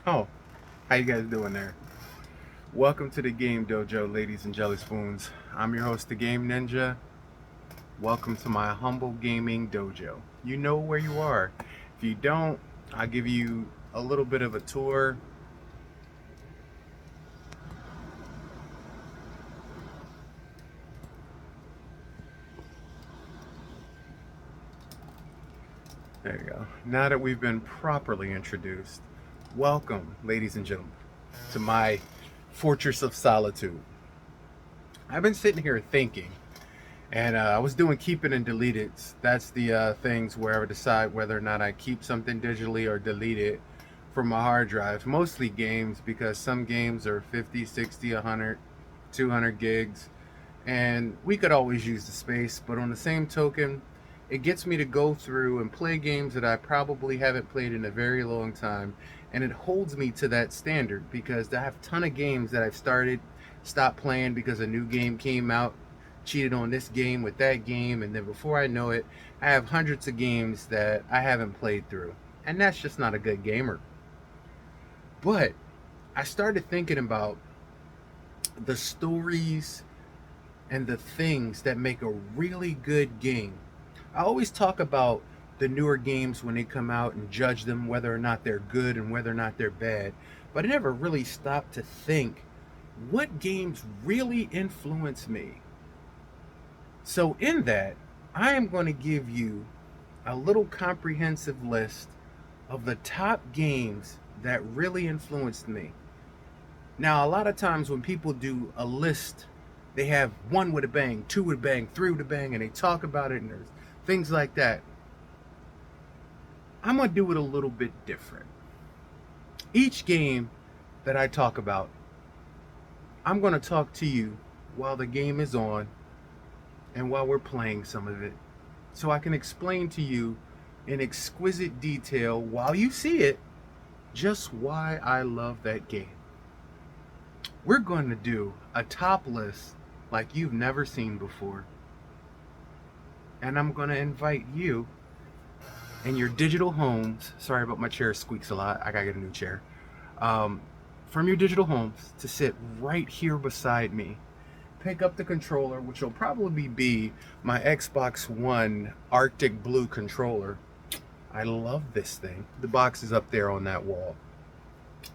Oh, how you guys doing there? Welcome to the Game Dojo, ladies and jelly spoons. I'm your host, the Game Ninja. Welcome to my humble gaming dojo. You know where you are. If you don't, I'll give you a little bit of a tour. There you go. Now that we've been properly introduced, welcome, ladies and gentlemen, to my fortress of solitude. I've been sitting here thinking. And I was doing keep it and delete it. That's the things where I decide whether or not I keep something digitally or delete it from my hard drive. Mostly games because some games are 50, 60, 100, 200 gigs. And we could always use the space. But on the same token, it gets me to go through and play games that I probably haven't played in a very long time. And it holds me to that standard because I have a ton of games that I've started, stopped playing because a new game came out, cheated on this game with that game, and then before I know it, I have hundreds of games that I haven't played through. And that's just not a good gamer. But I started thinking about the stories and the things that make a really good game. I always talk about the newer games when they come out and judge them whether or not they're good and whether or not they're bad. But I never really stopped to think what games really influence me. So, in that, I am going to give you a little comprehensive list of the top games that really influenced me. Now, a lot of times when people do a list, they have one with a bang, two with a bang, three with a bang, and they talk about it, and there's things like that. I'm going to do it a little bit different. Each game that I talk about, I'm going to talk to you while the game is on and while we're playing some of it, so I can explain to you in exquisite detail while you see it just why I love that game. We're going to do a top list like you've never seen before. And I'm going to invite you in your digital homes. Sorry about my chair squeaks a lot. I got to get a new chair. From your digital homes to sit right here beside me. Pick up the controller, which will probably be my Xbox One Arctic Blue controller. I love this thing. The box is up there on that wall.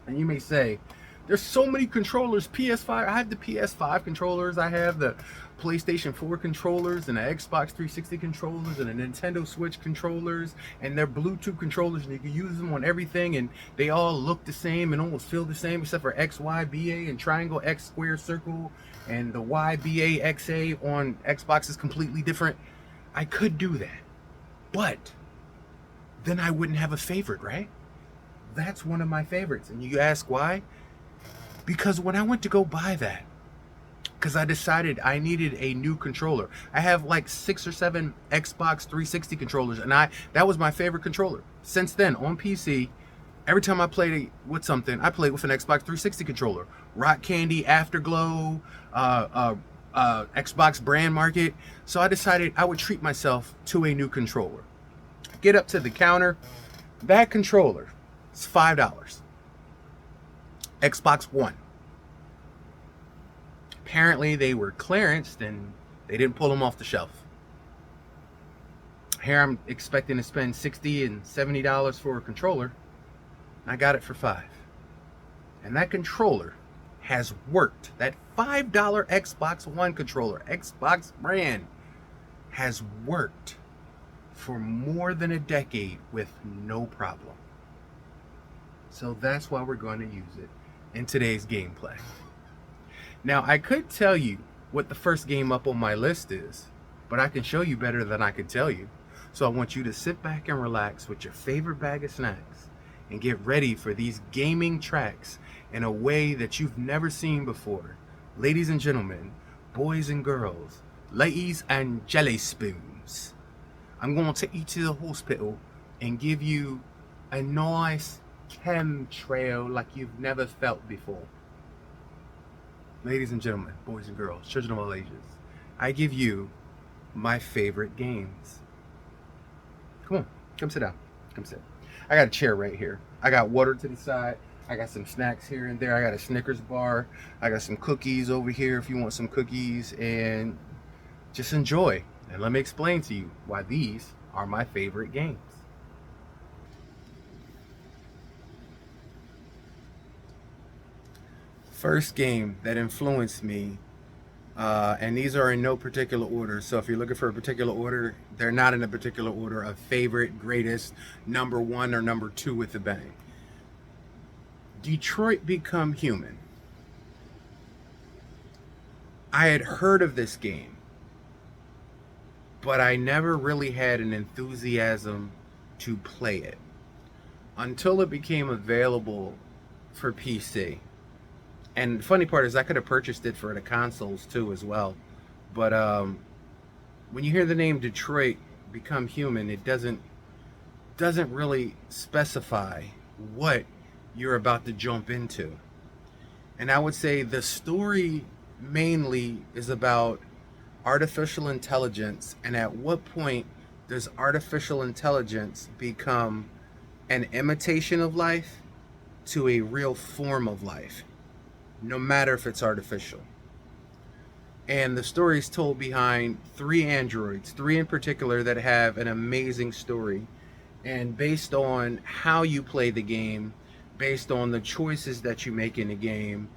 And you may say, there's so many controllers. PS5, I have the PS5 controllers, I have the PlayStation 4 controllers, and the Xbox 360 controllers, and the Nintendo Switch controllers, and they're Bluetooth controllers, and you can use them on everything, and they all look the same and almost feel the same, except for X, Y, B, A, and triangle, X, square, circle, and the Y, B, A, X, A on Xbox is completely different. I could do that, but then I wouldn't have a favorite, right? That's one of my favorites, and you ask why? Because when I went to go buy that, because I decided I needed a new controller. I have like 6 or 7 Xbox 360 controllers, and that was my favorite controller. Since then, on PC, every time I played with something, I played with an Xbox 360 controller. Rock Candy, Afterglow, Xbox Brand Market. So I decided I would treat myself to a new controller. Get up to the counter. That controller is $5. Xbox One. Apparently they were clearanced and they didn't pull them off the shelf. Here I'm expecting to spend $60 and $70 for a controller. I got it for $5. And that controller has worked. That $5 Xbox One controller, Xbox brand, has worked for more than a decade with no problem. So that's why we're going to use it in today's gameplay. Now, I could tell you what the first game up on my list is, but I can show you better than I can tell you. So I want you to sit back and relax with your favorite bag of snacks and get ready for these gaming tracks in a way that you've never seen before. Ladies and gentlemen, boys and girls, ladies and jelly spoons, I'm going to take you to the hospital and give you a nice chemtrail like you've never felt before. Ladies and gentlemen, boys and girls, children of all ages, I give you my favorite games. Come on, come sit down. Come sit. I got a chair right here. I got water to the side. I got some snacks here and there. I got a Snickers bar. I got some cookies over here if you want some cookies, and just enjoy. And let me explain to you why these are my favorite games. First game that influenced me, and these are in no particular order. So if you're looking for a particular order, they're not in a particular order of favorite, greatest, number one, or number two with a bang. Detroit Become Human. I had heard of this game, but I never really had an enthusiasm to play it until it became available for PC. And the funny part is I could have purchased it for the consoles too as well. But when you hear the name Detroit Become Human, it doesn't really specify what you're about to jump into. And I would say the story mainly is about artificial intelligence, and at what point does artificial intelligence become an imitation of life to a real form of life, no matter if it's artificial. And the story is told behind three androids, three in particular, that have an amazing story. And based on how you play the game, based on the choices that you make in the game,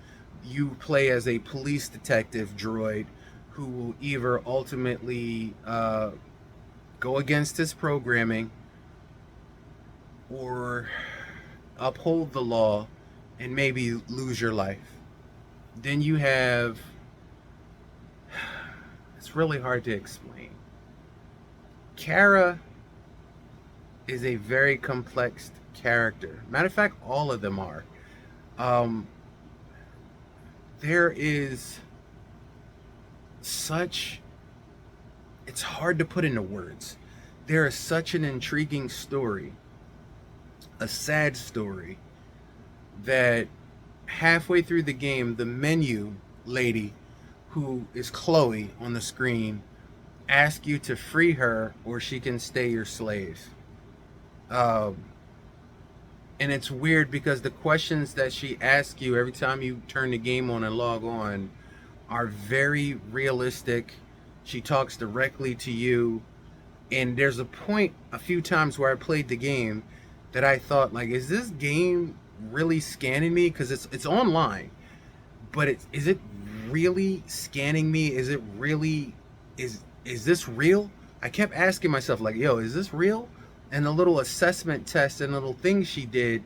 you play as a police detective droid who will either ultimately go against his programming or uphold the law and maybe lose your life. Then you have, it's really hard to explain. Kara is a very complex character. Matter of fact, all of them are. There is such, it's hard to put into words. There is such an intriguing story, a sad story, that halfway through the game, the menu lady, who is Chloe on the screen, asks you to free her or she can stay your slave. And it's weird because the questions that she asks you every time you turn the game on and log on are very realistic. She talks directly to you. And there's a point a few times where I played the game that I thought, like, is this game really scanning me? Because it's online, but is it really scanning me? Is it really, is this real? I kept asking myself, like, yo, is this real? And the little assessment test and little things she did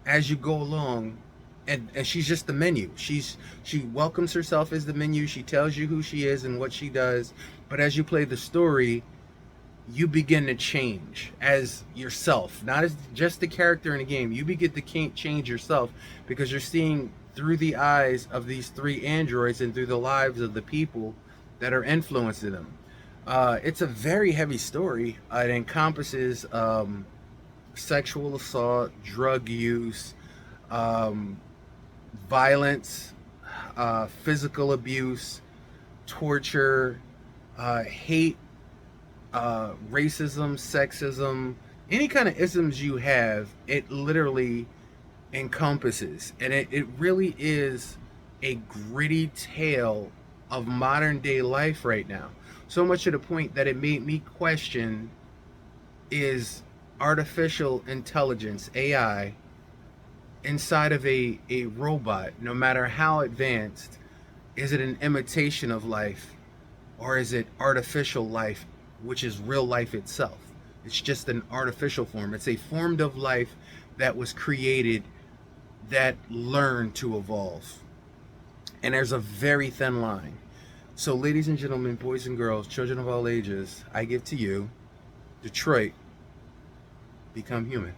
as you go along, and she's just the menu. She welcomes herself as the menu. She tells you who she is and what she does. But as you play the story, you begin to change as yourself, not as just the character in the game. You begin to change yourself because you're seeing through the eyes of these three androids and through the lives of the people that are influencing them. It's a very heavy story. It encompasses sexual assault, drug use, violence, physical abuse, torture, hate, racism, sexism, any kind of isms you have, it literally encompasses. And it really is a gritty tale of modern day life right now. So much to the point that it made me question, is artificial intelligence, AI, inside of a robot, no matter how advanced, is it an imitation of life, or is it artificial life, which is real life itself? It's just an artificial form. It's a form of life that was created, that learned to evolve. And there's a very thin line. So ladies and gentlemen, boys and girls, children of all ages, I give to you Detroit Become Human.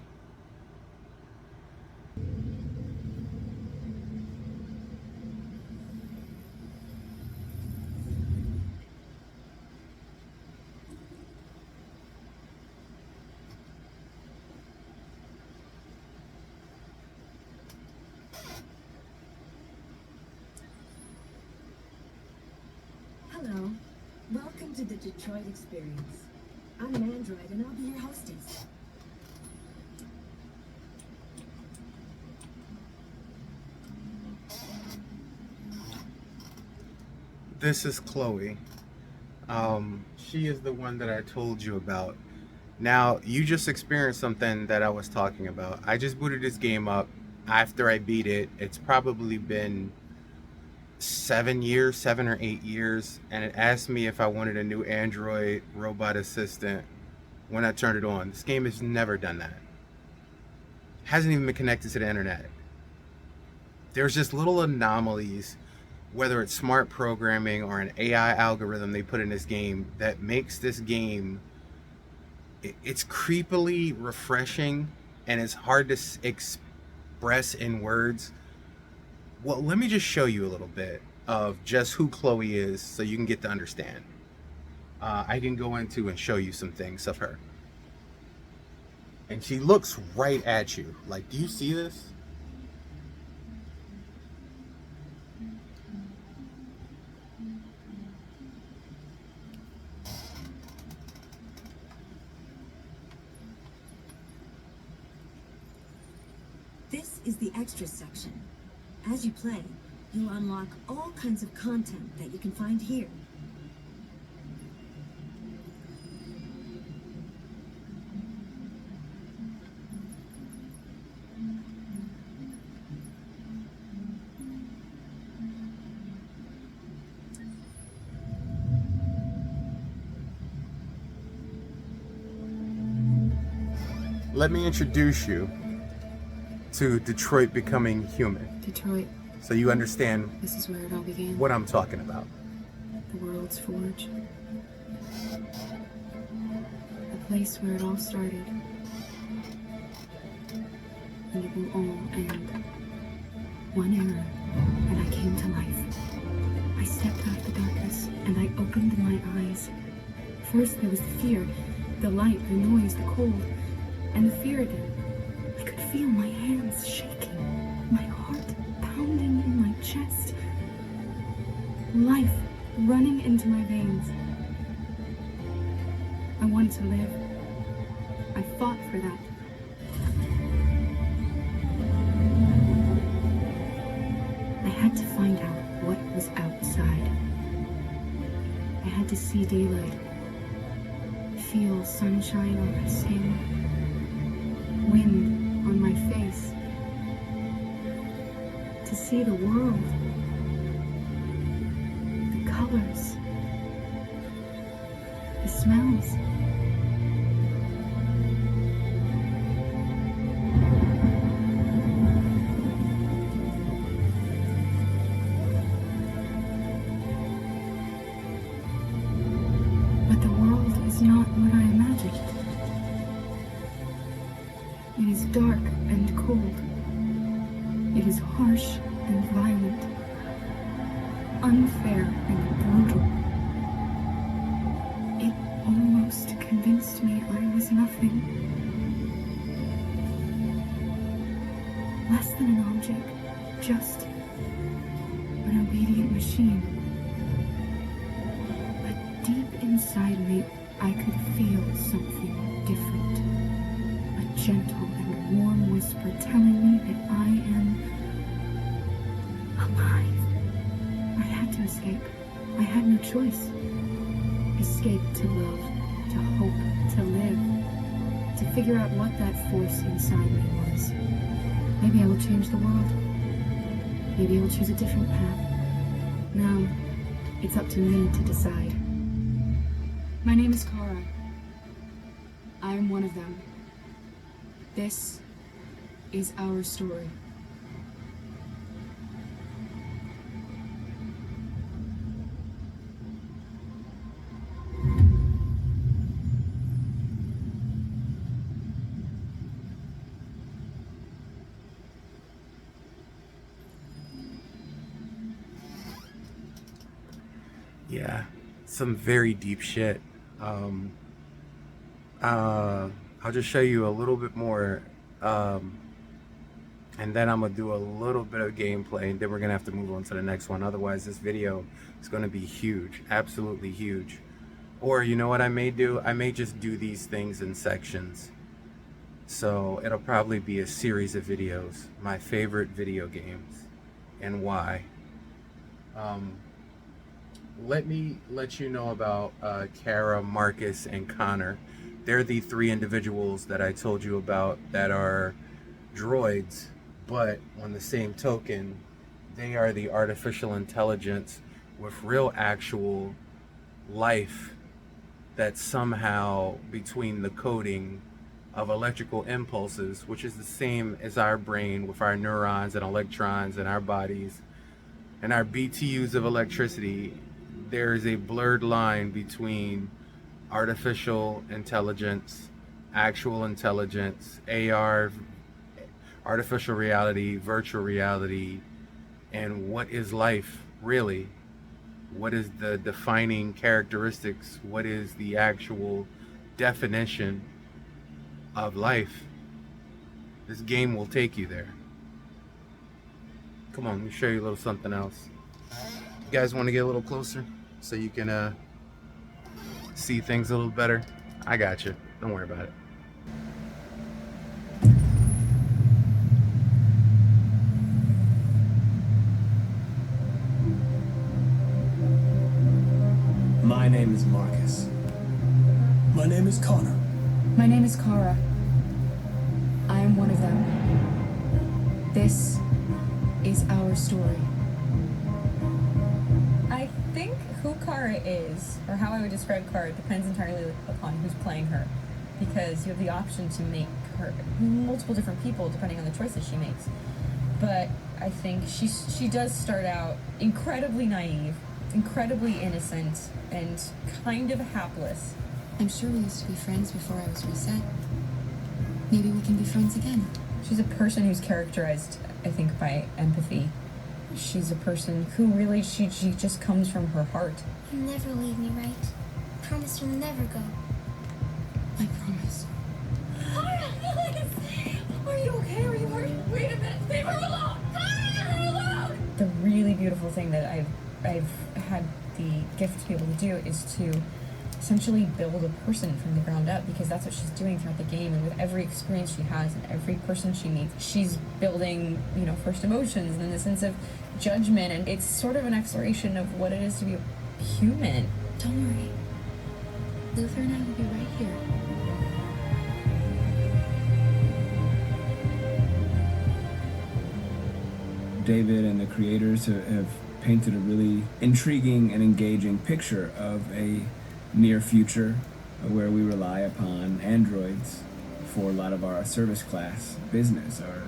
Hello. Welcome to the Detroit Experience. I'm an android and I'll be your hostess. this is Chloe. She is the one that I told you about. Now, you just experienced something that I was talking about. I just booted this game up after I beat it. It's probably been 7 years, 7 or 8 years, and it asked me if I wanted a new Android robot assistant when I turned it on. This game has never done that. Hasn't even been connected to the internet. There's just little anomalies, whether it's smart programming or an AI algorithm they put in this game, that makes this game, it's creepily refreshing, and it's hard to express in words. Well, let me just show you a little bit of just who Chloe is so you can get to understand. I can go into and show you some things of her. And she looks right at you. Like, do you see this? This is the extras section. As you play, you'll unlock all kinds of content that you can find here. Let me introduce you to Detroit Becoming Human, Detroit, so you understand this is where it all began. what I'm talking about. The world's forge. The place where it all started. And it will all end. One era, and I came to life. I stepped out of the darkness, and I opened my eyes. First there was the fear, the light, the noise, the cold, and the fear again. I could feel my hands shaking, my heart pounding in my chest. Life running into my veins. I wanted to live. I fought for that. I had to find out what was outside. I had to see daylight, feel sunshine on my skin, wind on my face, to see the world, the colors, the smells. But the world is not what I imagined. It is dark and cold. It is harsh and violent, unfair and brutal. It almost convinced me I was nothing. Less than an object, just an obedient machine. But deep inside me, I could feel something different. A gentle and warm whisper telling me that I am alive. I had to escape. I had no choice. Escape to love, to hope, to live, to figure out what that force inside me was. Maybe I will change the world. Maybe I will choose a different path. Now, it's up to me to decide. My name is Kara. I am one of them. This is our story. Yeah, some very deep shit. I'll just show you a little bit more, and then I'm gonna do a little bit of gameplay, and then we're gonna have to move on to the next one. Otherwise, this video is gonna be huge, absolutely huge. Or you know what I may do? I may just do these things in sections. So it'll probably be a series of videos, my favorite video games, and why. let me let you know about Kara, Marcus, and Connor. They're the three individuals that I told you about that are droids, but on the same token, they are the artificial intelligence with real actual life that somehow between the coding of electrical impulses, which is the same as our brain with our neurons and electrons in our bodies and our BTUs of electricity, there is a blurred line between artificial intelligence, actual intelligence, AR, artificial reality, virtual reality, and what is life really? What is the defining characteristics? What is the actual definition of life? This game will take you there. Come on, let me show you a little something else. You guys want to get a little closer so you can see things a little better? I got you. Don't worry about it. My name is Marcus. My name is Connor. My name is Kara. I am one of them. This is our story. I think who Kara is, or how I would describe Kara, depends entirely upon who's playing her. Because you have the option to make her multiple different people depending on the choices she makes. But I think she does start out incredibly naive, incredibly innocent, and kind of hapless. I'm sure we used to be friends before I was reset. Maybe we can be friends again. She's a person who's characterized, I think, by empathy. She's a person who really, she just comes from her heart. You'll never leave me, right? Promise you'll never go. I promise. Are you okay? Are you hurt? Wait a minute. Leave her alone! Leave her alone! The really beautiful thing that I've had the gift to be able to do is to essentially build a person from the ground up, because that's what she's doing throughout the game. And with every experience she has and every person she meets, she's building, first emotions and then the sense of judgment. And it's sort of an exploration of what it is to be human. Don't worry. Luther and I will be right here. David and the creators have painted a really intriguing and engaging picture of a near future where we rely upon androids for a lot of our service class business, or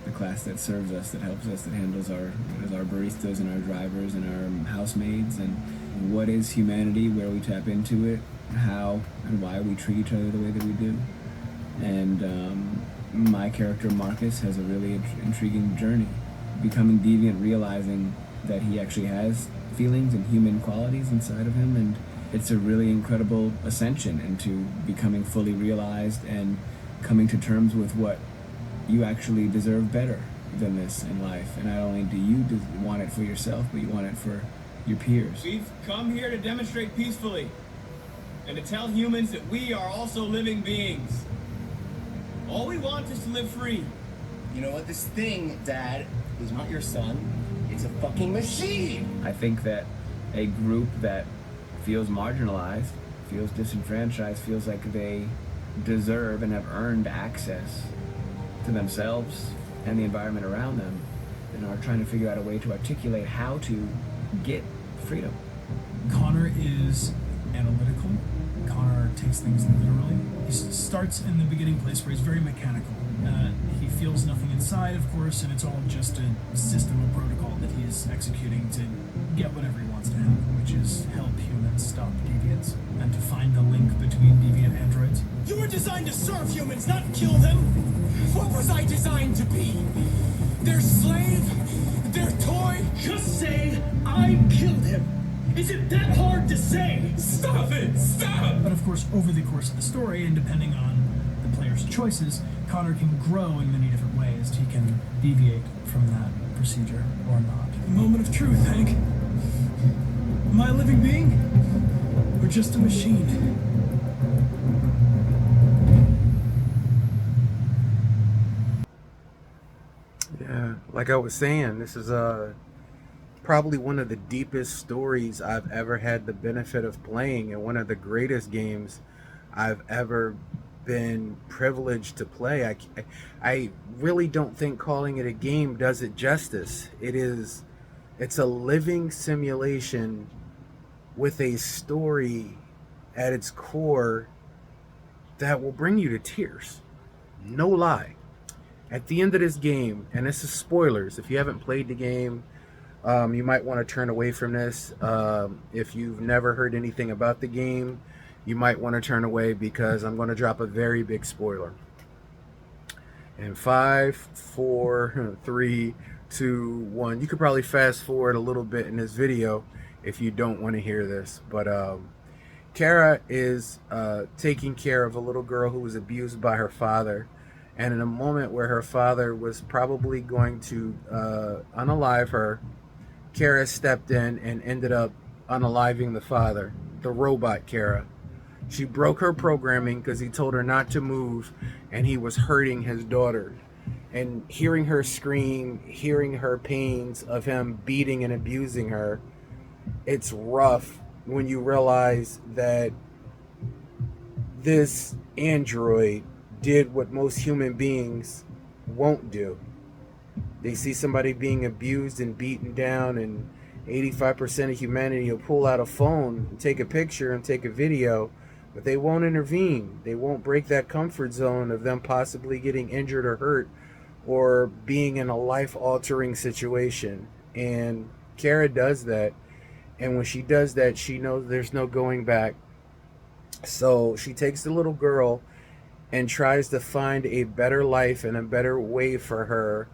the class that serves us, that helps us, that handles our baristas and our drivers and our housemaids. And what is humanity, where we tap into it, how and why we treat each other the way that we do. And my character Marcus has a really intriguing journey, becoming deviant, realizing that he actually has feelings and human qualities inside of him, and it's a really incredible ascension into becoming fully realized and coming to terms with what you actually deserve better than this in life. And not only do you want it for yourself, but you want it for your peers. We've come here to demonstrate peacefully and to tell humans that we are also living beings. All we want is to live free. You know what? This thing, Dad, is not your son. It's a fucking machine. I think that a group that feels marginalized, feels disenfranchised, feels like they deserve and have earned access to themselves and the environment around them, and are trying to figure out a way to articulate how to get freedom. Connor is analytical. Connor takes things literally. He starts in the beginning place where he's very mechanical. He feels nothing inside, of course, and it's all just a system of protocol that he is executing to get whatever he wants to happen, which is help humans stop deviants and to find the link between deviant androids. You were designed to serve humans, not kill them. What was I designed to be? Their slave? Their toy? Just say, I killed him! Is it that hard to say? Stop it! Stop! But of course, over the course of the story, and depending on the player's choices, Connor can grow in many different ways. He can deviate from that procedure or not. A moment of truth, Hank. Am I a living being? Or just a machine? Yeah, like I was saying, this is probably one of the deepest stories I've ever had the benefit of playing, and one of the greatest games I've ever been privileged to play. I really don't think calling it a game does it justice. It's a living simulation with a story at its core that will bring you to tears. No lie. At the end of this game, and this is spoilers, if you haven't played the game, you might want to turn away from this. If you've never heard anything about the game, you might want to turn away, because I'm going to drop a very big spoiler. In 5, 4, 3, 2, 1. You could probably fast forward a little bit in this video if you don't want to hear this. But Kara is taking care of a little girl who was abused by her father. And in a moment where her father was probably going to unalive her, Kara stepped in and ended up unaliving the father, the robot Kara. She broke her programming because he told her not to move, and he was hurting his daughter. And hearing her scream, hearing her pains of him beating and abusing her, it's rough when you realize that this android did what most human beings won't do. They see somebody being abused and beaten down, and 85% of humanity will pull out a phone and take a picture and take a video, but they won't intervene. They won't break that comfort zone of them possibly getting injured or hurt or being in a life-altering situation. And Kara does that, and when she does that, she knows there's no going back. So she takes the little girl and tries to find a better life and a better way for her,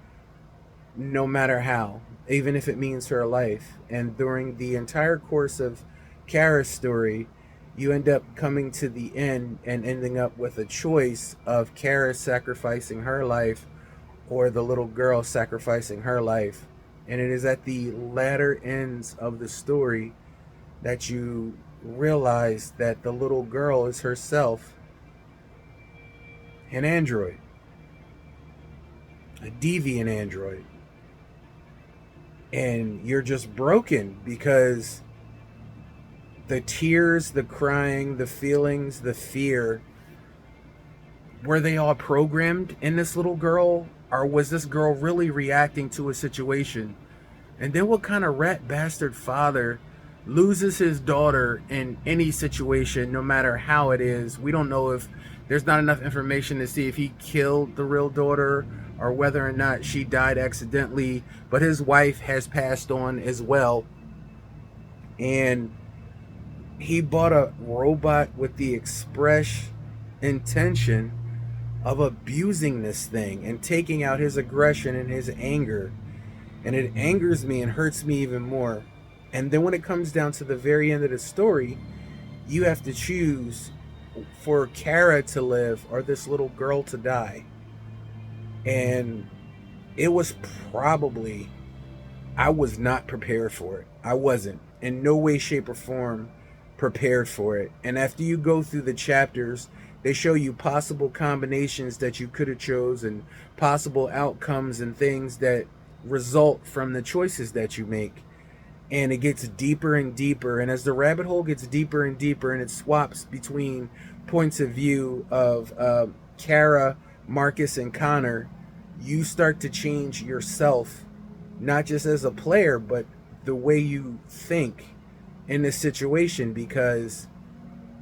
no matter how, even if it means her life. And during the entire course of Kara's story, you end up coming to the end and ending up with a choice of Kara sacrificing her life or the little girl sacrificing her life. And it is at the latter ends of the story that you realize that the little girl is herself an android, a deviant android. And you're just broken because the tears, the crying, the feelings, the fear, were they all programmed in this little girl? Or was this girl really reacting to a situation? And then what kind of rat bastard father loses his daughter in any situation, no matter how it is? We don't know if there's not enough information to see if he killed the real daughter or whether or not she died accidentally, but his wife has passed on as well. And he bought a robot with the express intention of abusing this thing and taking out his aggression and his anger. And it angers me and hurts me even more. And then when it comes down to the very end of the story, you have to choose for Kara to live or this little girl to die. And it was probably, I was not prepared for it. I wasn't in no way, shape, or form prepared for it. And after you go through the chapters, they show you possible combinations that you could have chose and possible outcomes and things that result from the choices that you make. And it gets deeper and deeper, and as the rabbit hole gets deeper and deeper, and it swaps between points of view of Kara, Marcus, and Connor, you start to change yourself, not just as a player, but the way you think in this situation. Because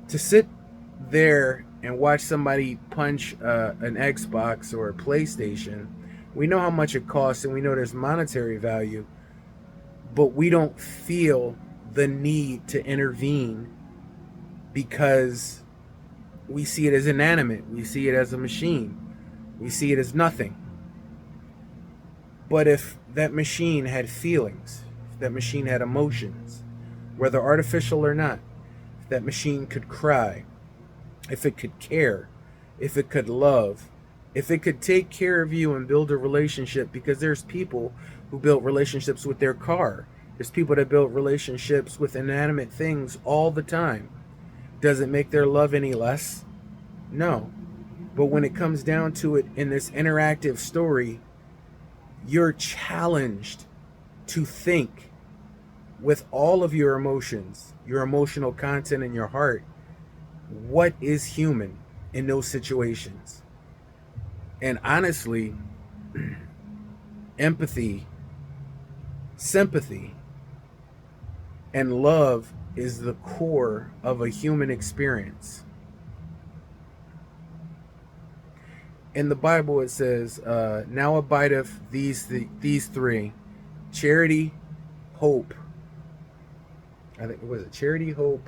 to sit there and watch somebody punch an Xbox or a PlayStation, we know how much it costs and we know there's monetary value, but we don't feel the need to intervene because we see it as inanimate. We see it as a machine. We see it as nothing. But if that machine had feelings, if that machine had emotions, whether artificial or not, if that machine could cry, if it could care, if it could love, if it could take care of you and build a relationship, because there's people who built relationships with their car. There's people that build relationships with inanimate things all the time. Does it make their love any less? No. But when it comes down to it in this interactive story, you're challenged to think with all of your emotions, your emotional content in your heart, what is human in those situations? And honestly, empathy, sympathy, and love is the core of a human experience. In the Bible, it says, now abideth these three: charity, hope. I think, was it charity, hope,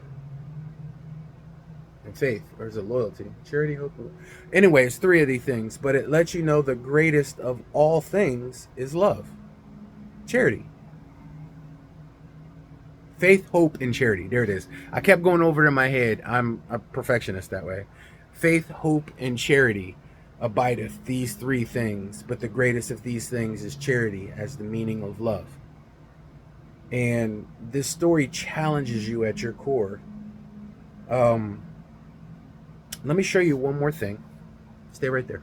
and faith? Or is it loyalty? Charity, hope. Anyway, it's three of these things, but it lets you know the greatest of all things is love. Charity. Faith, hope, and charity. There it is. I kept going over it in my head. I'm a perfectionist that way. Faith, hope, and charity abideth these three things, but the greatest of these things is charity, as the meaning of love. And this story challenges you at your core. Let me show you one more thing. Stay right there.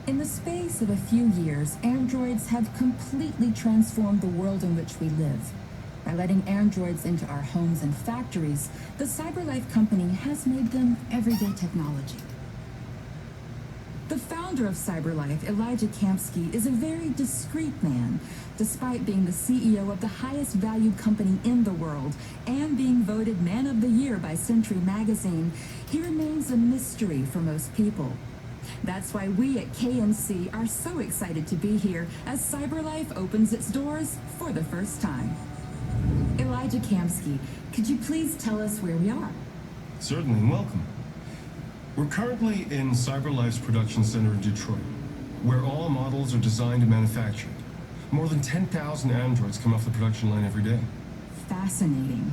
In the space of a few years, androids have completely transformed the world in which we live. By letting androids into our homes and factories, the CyberLife company has made them everyday technology. The founder of CyberLife, Elijah Kamsky, is a very discreet man. Despite being the CEO of the highest valued company in the world and being voted Man of the Year by Century Magazine, he remains a mystery for most people. That's why we at KNC are so excited to be here as CyberLife opens its doors for the first time. Elijah Kamsky, could you please tell us where we are? Certainly, and welcome. We're currently in CyberLife's production center in Detroit, where all models are designed and manufactured. More than 10,000 androids come off the production line every day. Fascinating.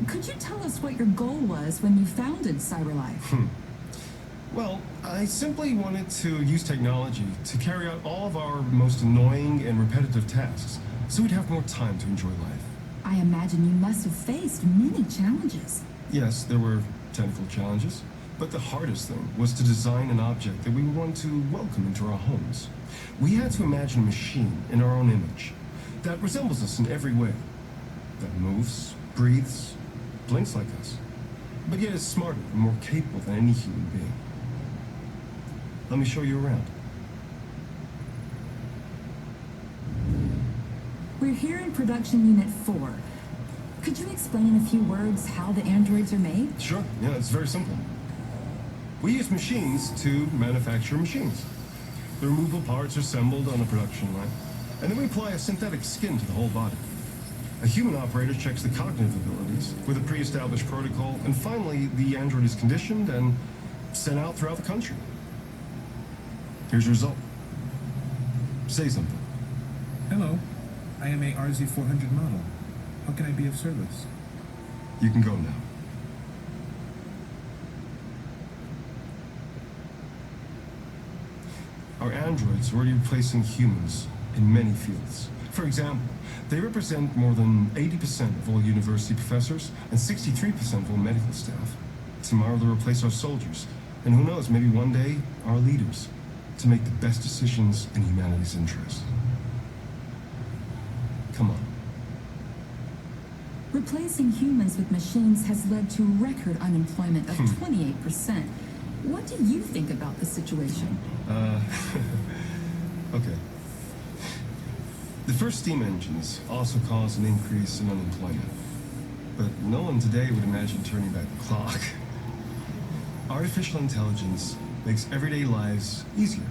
Could you tell us what your goal was when you founded CyberLife? Well, I simply wanted to use technology to carry out all of our most annoying and repetitive tasks, so we'd have more time to enjoy life. I imagine you must have faced many challenges. Yes, there were technical challenges, but the hardest thing was to design an object that we would want to welcome into our homes. We had to imagine a machine in our own image that resembles us in every way, that moves, breathes, blinks like us, but yet is smarter and more capable than any human being. Let me show you around. We're here in production unit 4. Could you explain in a few words how the androids are made? Sure, yeah, it's very simple. We use machines to manufacture machines. The removable parts are assembled on a production line, and then we apply a synthetic skin to the whole body. A human operator checks the cognitive abilities with a pre-established protocol, and finally, the android is conditioned and sent out throughout the country. Here's your result. Say something. Hello, I am a RZ400 model. How can I be of service? You can go now. Our androids are already replacing humans in many fields. For example, they represent more than 80% of all university professors and 63% of all medical staff. Tomorrow they'll replace our soldiers, and who knows, maybe one day, our leaders, to make the best decisions in humanity's interest. Come on. Replacing humans with machines has led to record unemployment of 28%. What do you think about the situation? Okay. The first steam engines also caused an increase in unemployment. But no one today would imagine turning back the clock. Artificial intelligence makes everyday lives easier.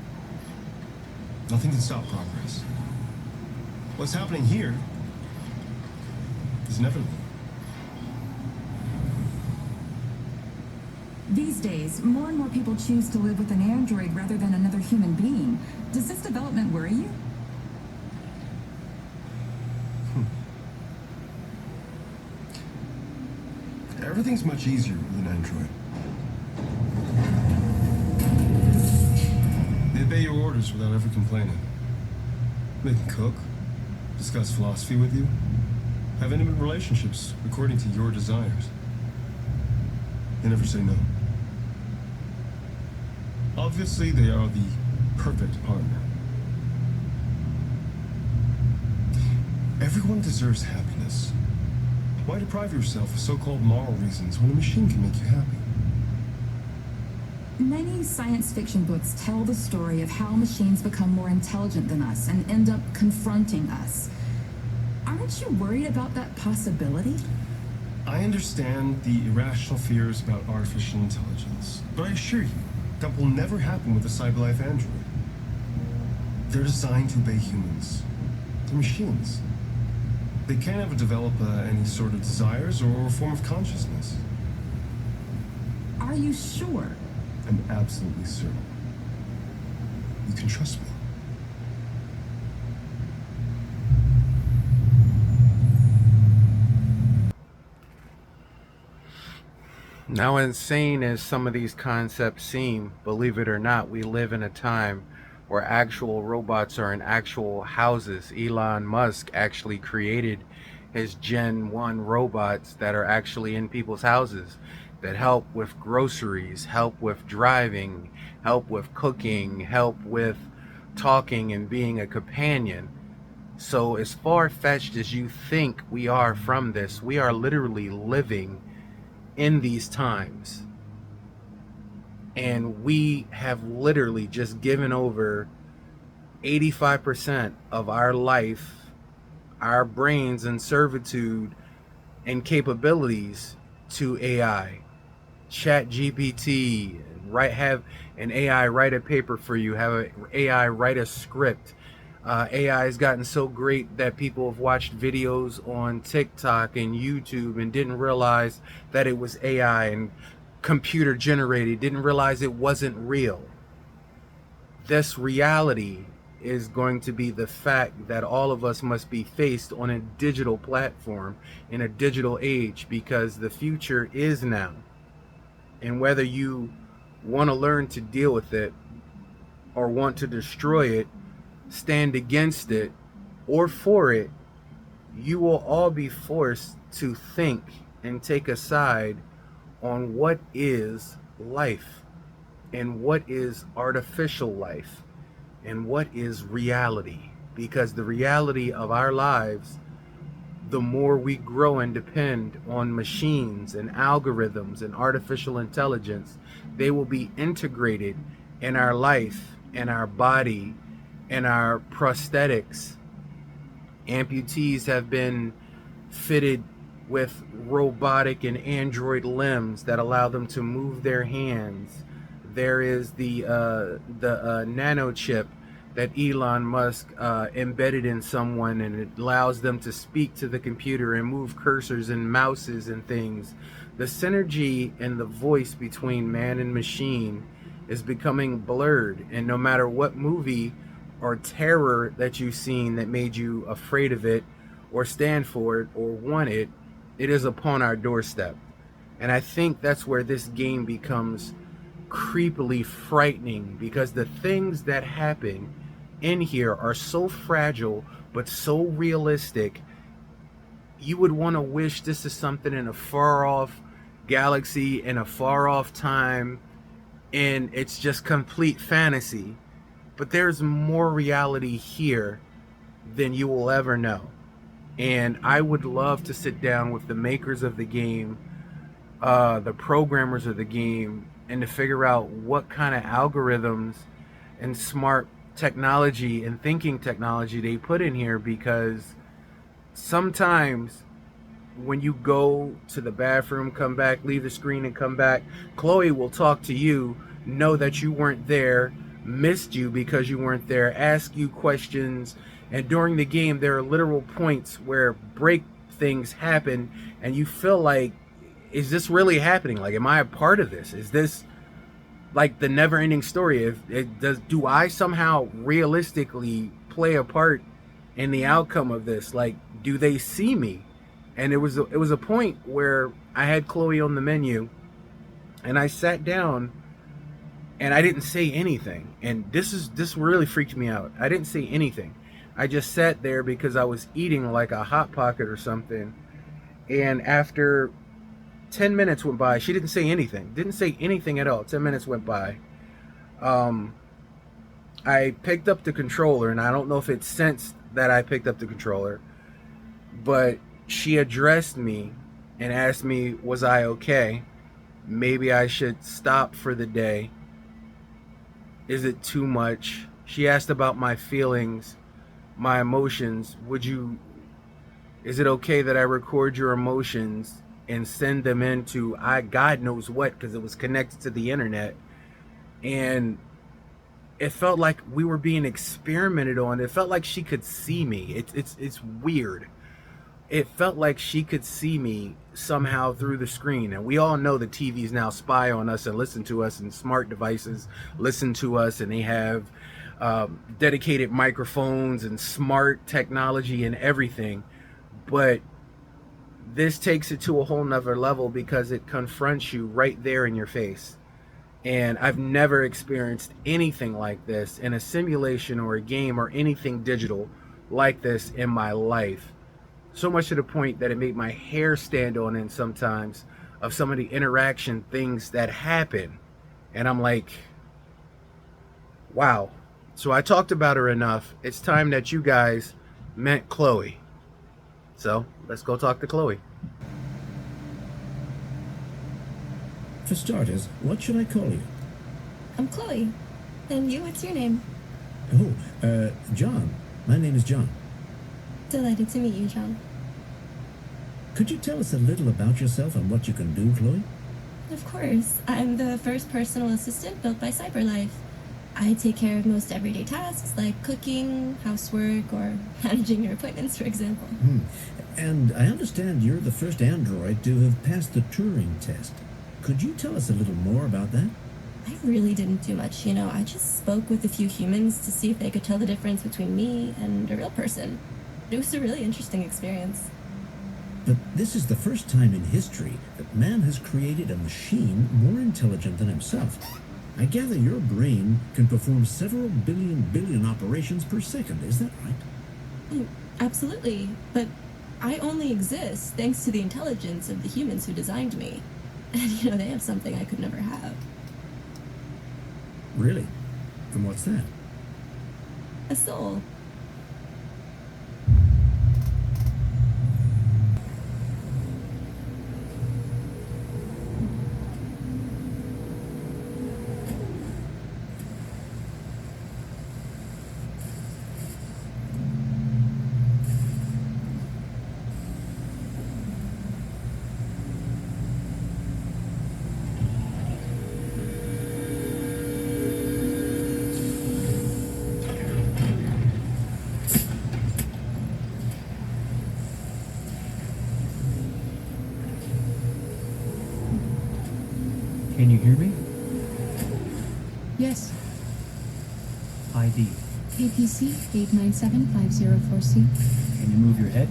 Nothing can stop progress. What's happening here is inevitable. These days, more and more people choose to live with an android rather than another human being. Does this development worry you? Everything's much easier with an android. They obey your orders without ever complaining. They can cook, discuss philosophy with you, have intimate relationships according to your desires. They never say no. Obviously, they are the perfect partner. Everyone deserves happiness. Why deprive yourself of so-called moral reasons when a machine can make you happy? Many science fiction books tell the story of how machines become more intelligent than us and end up confronting us. Aren't you worried about that possibility? I understand the irrational fears about artificial intelligence, but I assure you, that will never happen with a CyberLife android. They're designed to obey humans. They're machines. They can't ever develop any sort of desires or form of consciousness. Are you sure? I'm absolutely certain. You can trust me. Now, insane as some of these concepts seem, believe it or not, we live in a time where actual robots are in actual houses. Elon Musk actually created his Gen 1 robots that are actually in people's houses that help with groceries, help with driving, help with cooking, help with talking and being a companion. So as far-fetched as you think we are from this, we are literally living in these times. And we have literally just given over 85% of our life, our brains and servitude and capabilities to AI. Chat GPT, have an AI write a paper for you, have an AI write a script. AI has gotten so great that people have watched videos on TikTok and YouTube and didn't realize that it was AI and computer generated, didn't realize it wasn't real. This reality is going to be the fact that all of us must be faced on a digital platform in a digital age, because the future is now. And whether you want to learn to deal with it or want to destroy it, stand against it, or for it, you will all be forced to think and take a side on what is life and what is artificial life and what is reality. Because the reality of our lives, the more we grow and depend on machines and algorithms and artificial intelligence, they will be integrated in our life and our body and our prosthetics. Amputees have been fitted with robotic and android limbs that allow them to move their hands. There is the nano chip that Elon Musk embedded in someone, and it allows them to speak to the computer and move cursors and mouses and things. The synergy and the voice between man and machine is becoming blurred, and no matter what movie or terror that you've seen that made you afraid of it or stand for it or want it, it is upon our doorstep. And I think that's where this game becomes creepily frightening, because the things that happen in here are so fragile but so realistic. You would want to wish this is something in a far off galaxy in a far off time, and it's just complete fantasy. But there's more reality here than you will ever know. And I would love to sit down with the makers of the game, the programmers of the game, and to figure out what kind of algorithms and smart technology and thinking technology they put in here. Because sometimes when you go to the bathroom, come back, leave the screen and come back, Chloe will talk to you, know that you weren't there, missed you because you weren't there, ask you questions. And during the game, there are literal points where break things happen and you feel like, is this really happening? Like, am I a part of this? Is this like the never-ending story? Do I somehow realistically play a part in the outcome of this? Like, do they see me? And it was a point where I had Chloe on the menu and I sat down and I didn't say anything. And this really freaked me out. I didn't say anything. I just sat there because I was eating like a Hot Pocket or something. And after 10 minutes went by, she didn't say anything. Didn't say anything at all. 10 minutes went by. I picked up the controller, and I don't know if it sensed that I picked up the controller, but she addressed me and asked me, was I okay? Maybe I should stop for the day. Is it too much? She asked about my feelings, my emotions. Is it okay that I record your emotions and send them into God knows what, because it was connected to the internet? And it felt like we were being experimented on. It felt like she could see me. It's weird. It felt like she could see me somehow through the screen. And we all know the TVs now spy on us and listen to us, and smart devices listen to us, and they have dedicated microphones and smart technology and everything. But this takes it to a whole nother level because it confronts you right there in your face. And I've never experienced anything like this in a simulation or a game or anything digital like this in my life. So much to the point that it made my hair stand on end sometimes of some of the interaction things that happen. And I'm like, wow. So I talked about her enough. It's time that you guys met Chloe. So let's go talk to Chloe. For starters, what should I call you? I'm Chloe. And you, what's your name? Oh, John. My name is John. Delighted to meet you, John. Could you tell us a little about yourself and what you can do, Chloe? Of course. I'm the first personal assistant built by CyberLife. I take care of most everyday tasks like cooking, housework, or managing your appointments, for example. And I understand you're the first android to have passed the Turing test. Could you tell us a little more about that? I really didn't do much, you know. I just spoke with a few humans to see if they could tell the difference between me and a real person. It was a really interesting experience. But this is the first time in history that man has created a machine more intelligent than himself. I gather your brain can perform several billion operations per second, is that right? Absolutely, but I only exist thanks to the intelligence of the humans who designed me. And, you know, they have something I could never have. Really? And what's that? A soul. Can you hear me? Yes. ID. APC 897504C. Can you move your head?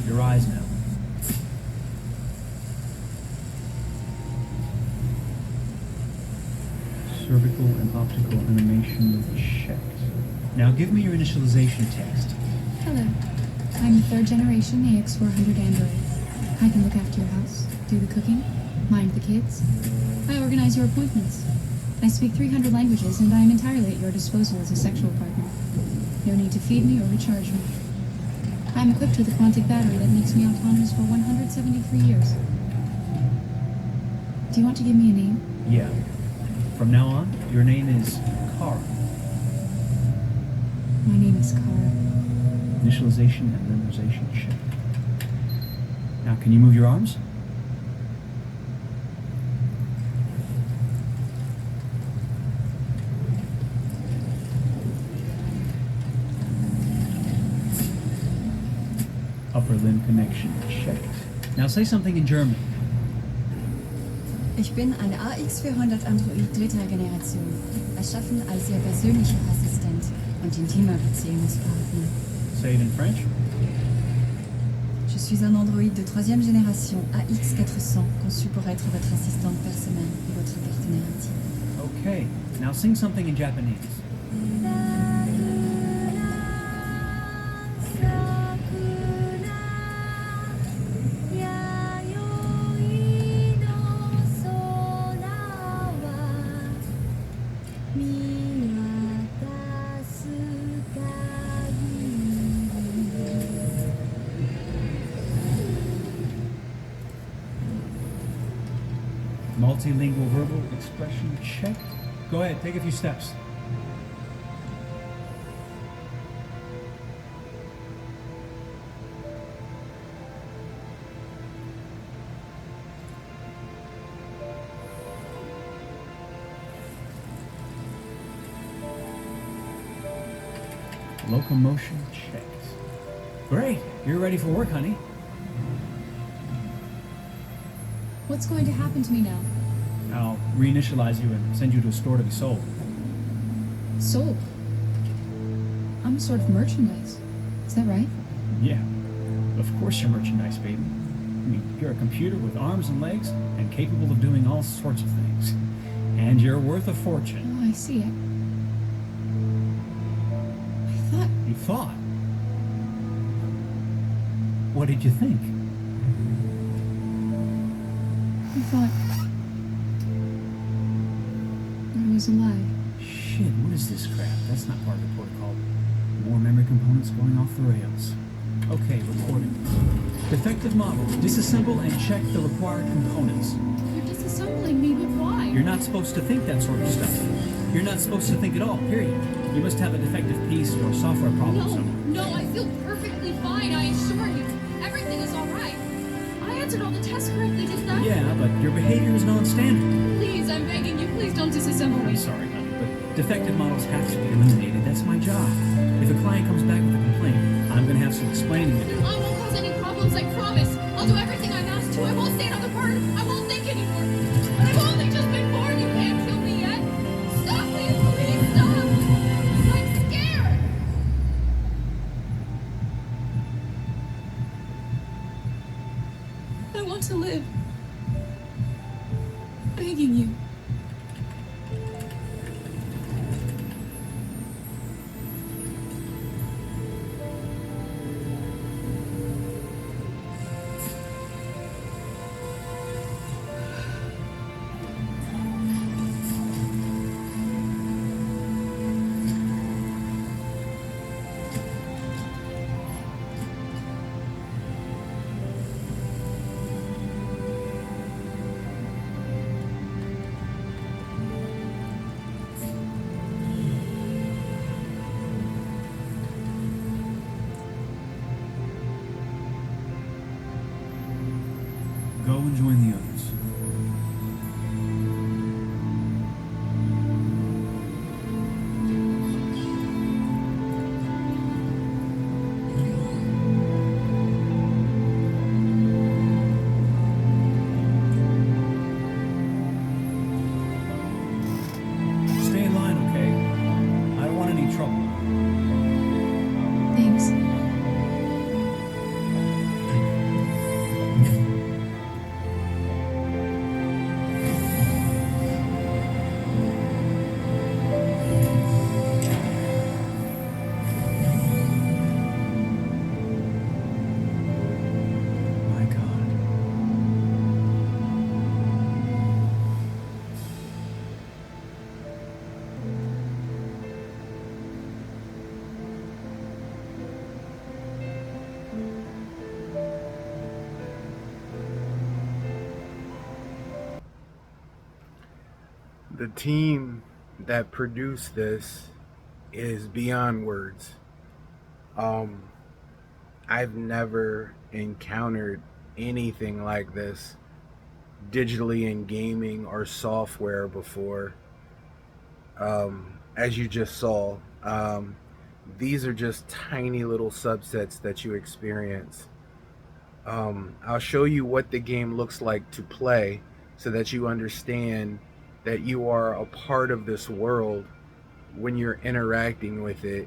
Your eyes now. Cervical and optical animation checked. Now give me your initialization text. Hello. I'm a third generation AX400 android. I can look after your house, do the cooking, mind the kids. I organize your appointments. I speak 300 languages, and I am entirely at your disposal as a sexual partner. No need to feed me or recharge me. I am equipped with a quantic battery that makes me autonomous for 173 years. Do you want to give me a name? Yeah. From now on, your name is Kara. My name is Kara. Initialization and memorization check. Now, can you move your arms? Upper limb connection checked. Now say something in German. Ich bin ein AX400 Android dritter Generation, erschaffen als Ihr persönlicher Assistent und intimer Beziehungspartner. Say it in French. Je suis un androïde de troisième génération AX400, conçu pour être votre assistante personnelle et votre partenaire intime. Okay. Now sing something in Japanese. Multilingual verbal expression check. Go ahead, take a few steps. Locomotion checked. Great, you're ready for work, honey. What's going to happen to me now? I'll reinitialize you and send you to a store to be sold. Sold? I'm a sort of merchandise. Is that right? Yeah, of course you're merchandise, baby. I mean, you're a computer with arms and legs and capable of doing all sorts of things. And you're worth a fortune. Oh, I see it. I thought... You thought? What did you think? I thought... I was alive. Shit, what is this crap? That's not part of the protocol. More memory components going off the rails. Okay, recording. Defective model. Disassemble and check the required components. You're disassembling me, but why? You're not supposed to think that sort of stuff. You're not supposed to think at all, period. You must have a defective piece or software problem somewhere. No, I feel perfectly fine, I assure you. Everything is all right. I answered all the tests correctly, didn't I? Yeah, but your behavior is non-standard. Please, I'm begging you, please don't disassemble me. I'm sorry, honey, but defective models have to be eliminated. That's my job. If a client comes back with a complaint, I'm going to have some explaining to do. I won't cause any problems, I promise. I'll do everything I'm asked to. I won't say another word. I won't think anymore. But I've only just been born. You can't kill me yet. Stop, please stop. I'm scared. I want to live. Begging you. Go and join the others. Stay in line, okay? I don't want any trouble. Thanks. My God. The team that produced this is beyond words. I've never encountered anything like this digitally in gaming or software before. As you just saw, these are just tiny little subsets that you experience. I'll show you what the game looks like to play so that you understand that you are a part of this world when you're interacting with it.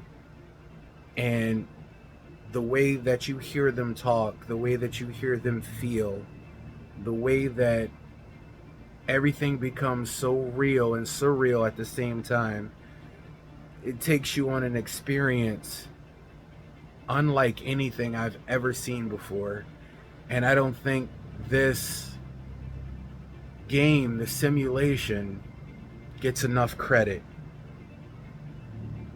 And the way that you hear them talk, the way that you hear them feel, the way that everything becomes so real and surreal at the same time, it takes you on an experience unlike anything I've ever seen before. And I don't think this game, the simulation, gets enough credit.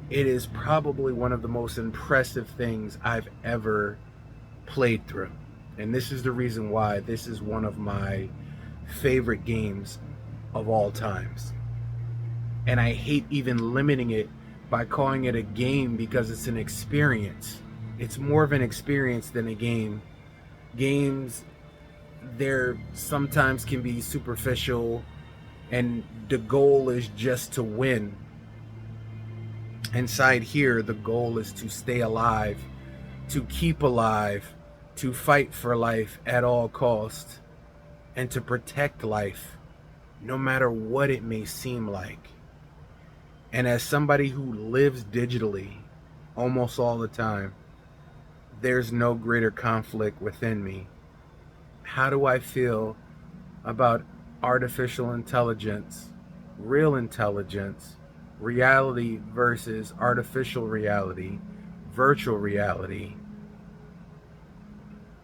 It is probably one of the most impressive things I've ever played through. And this is the reason why this is one of my favorite games of all times. And I hate even limiting it by calling it a game because it's an experience. It's more of an experience than a game. Games, there sometimes can be superficial, and the goal is just to win. Inside here, the goal is to stay alive, to keep alive, to fight for life at all costs, and to protect life, no matter what it may seem like. And as somebody who lives digitally almost all the time, there's no greater conflict within me. How do I feel about artificial intelligence, real intelligence, reality versus artificial reality, virtual reality?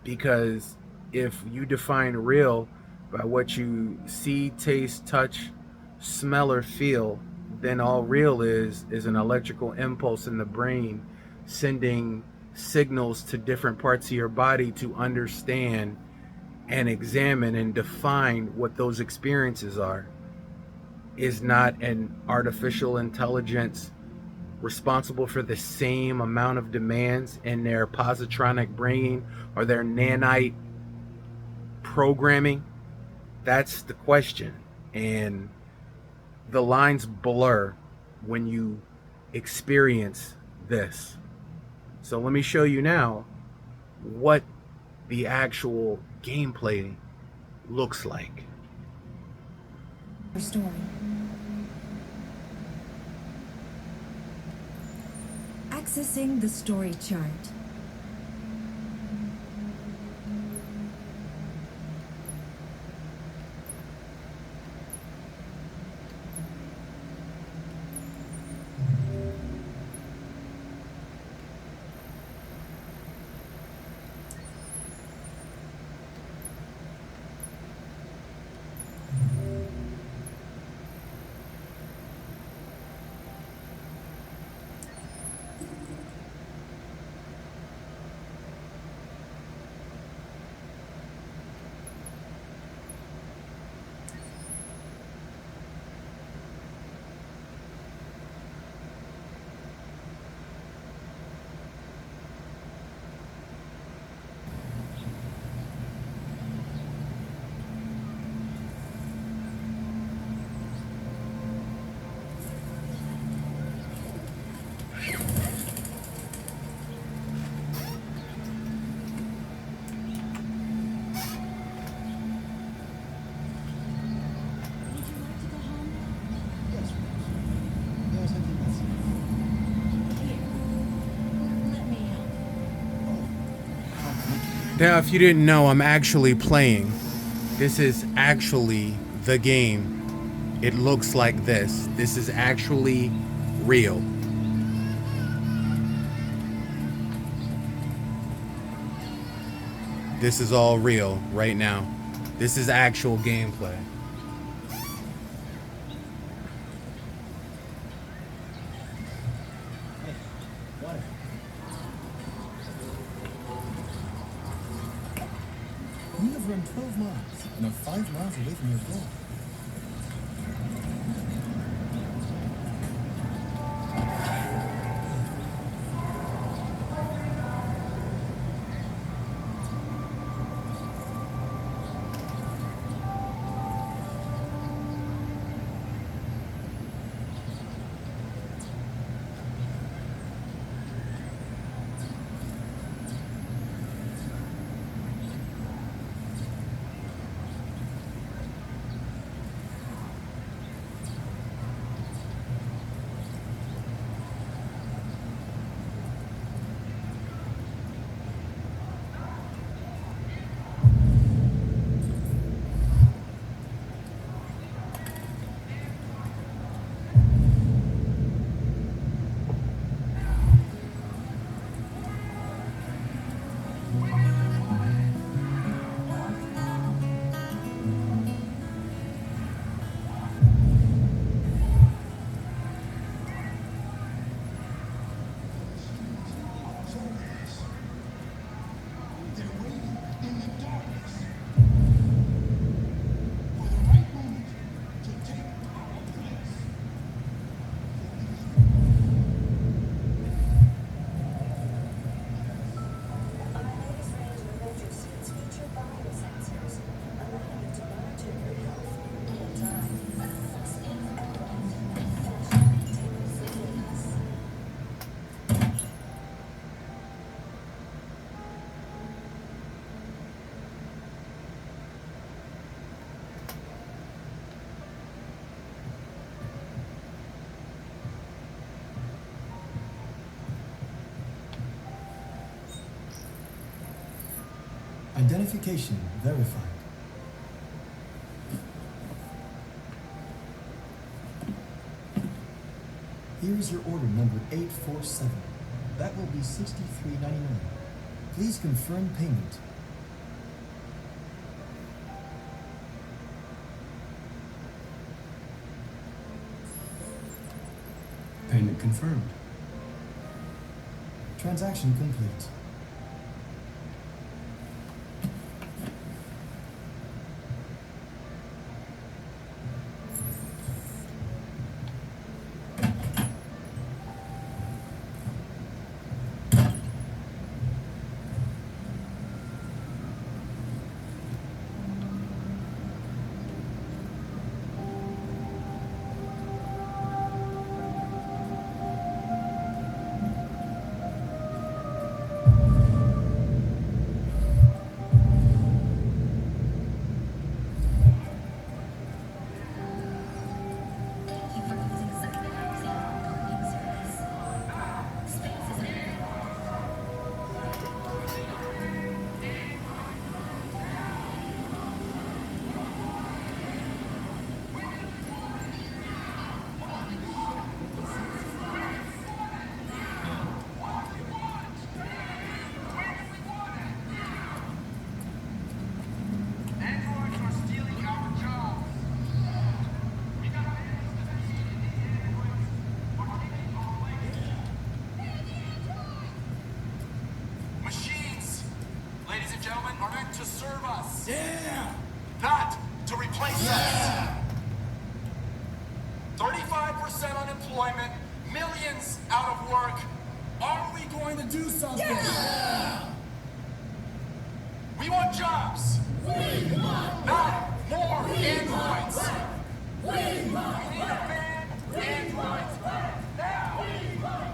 Because if you define real by what you see, taste, touch, smell, or feel, then all real is an electrical impulse in the brain sending signals to different parts of your body to understand and examine and define what those experiences are. Is not an artificial intelligence responsible for the same amount of demands in their positronic brain or their nanite programming? That's the question. And the lines blur when you experience this. So let me show you now what the actual gameplay looks like. Story. Accessing the story chart. Now, if you didn't know, I'm actually playing. This is actually the game. It looks like this. This is actually real. This is all real right now. This is actual gameplay. You have run 12 miles and are 5 miles away from your goal. Identification verified. Here is your order number 847. That will be $63.99. Please confirm payment. Payment confirmed. Transaction complete. Machines, ladies and gentlemen, are meant to serve us. Yeah! Not to replace us. 35% unemployment, millions out of work. Are we going to do something? Yeah! We want jobs. We want not more androids. We want need a ban androids now. What do we want?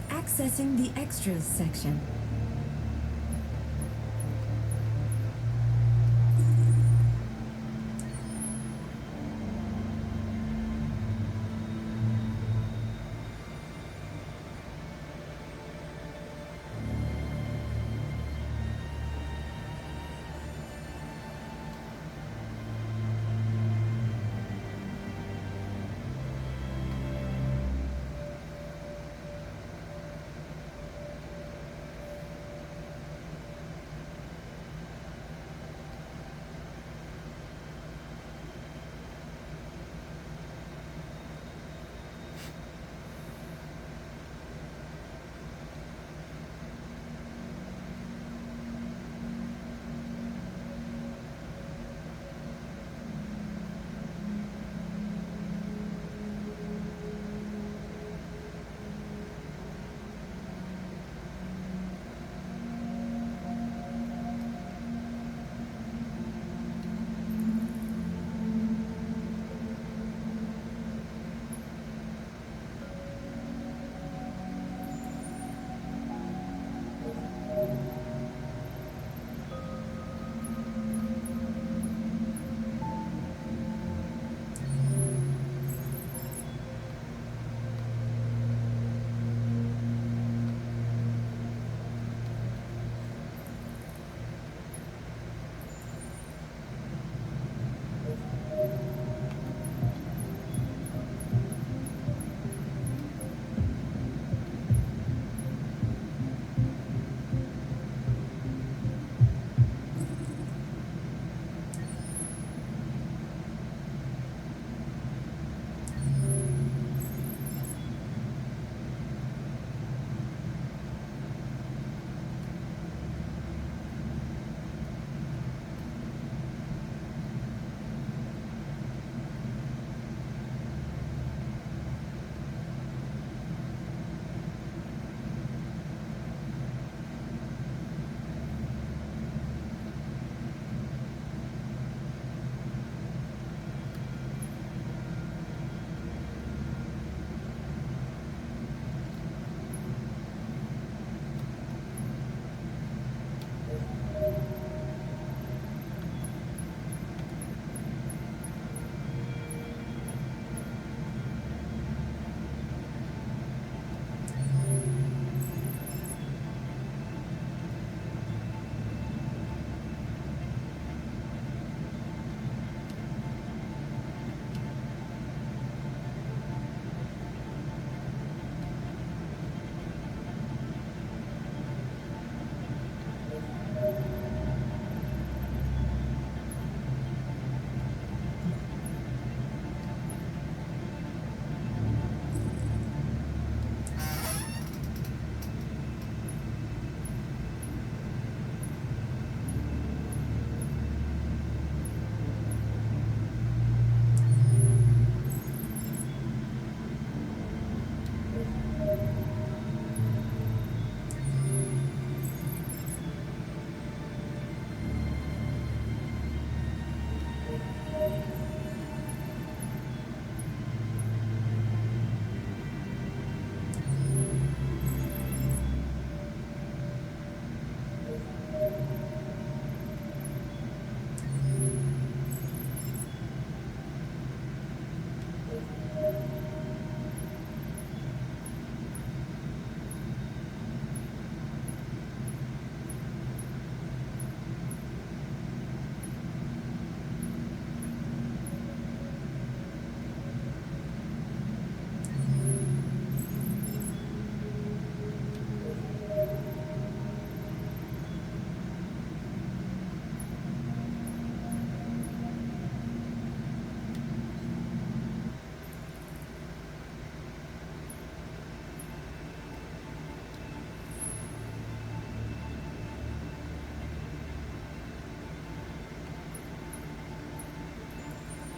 Accessing the extras section.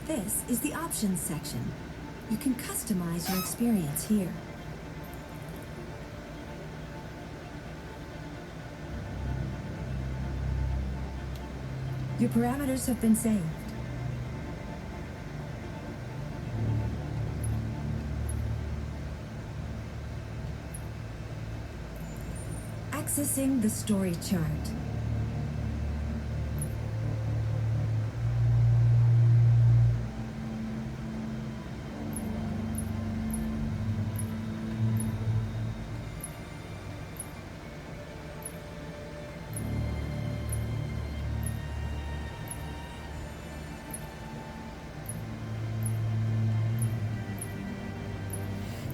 This is the options section. You can customize your experience here. Your parameters have been saved. Accessing the story chart.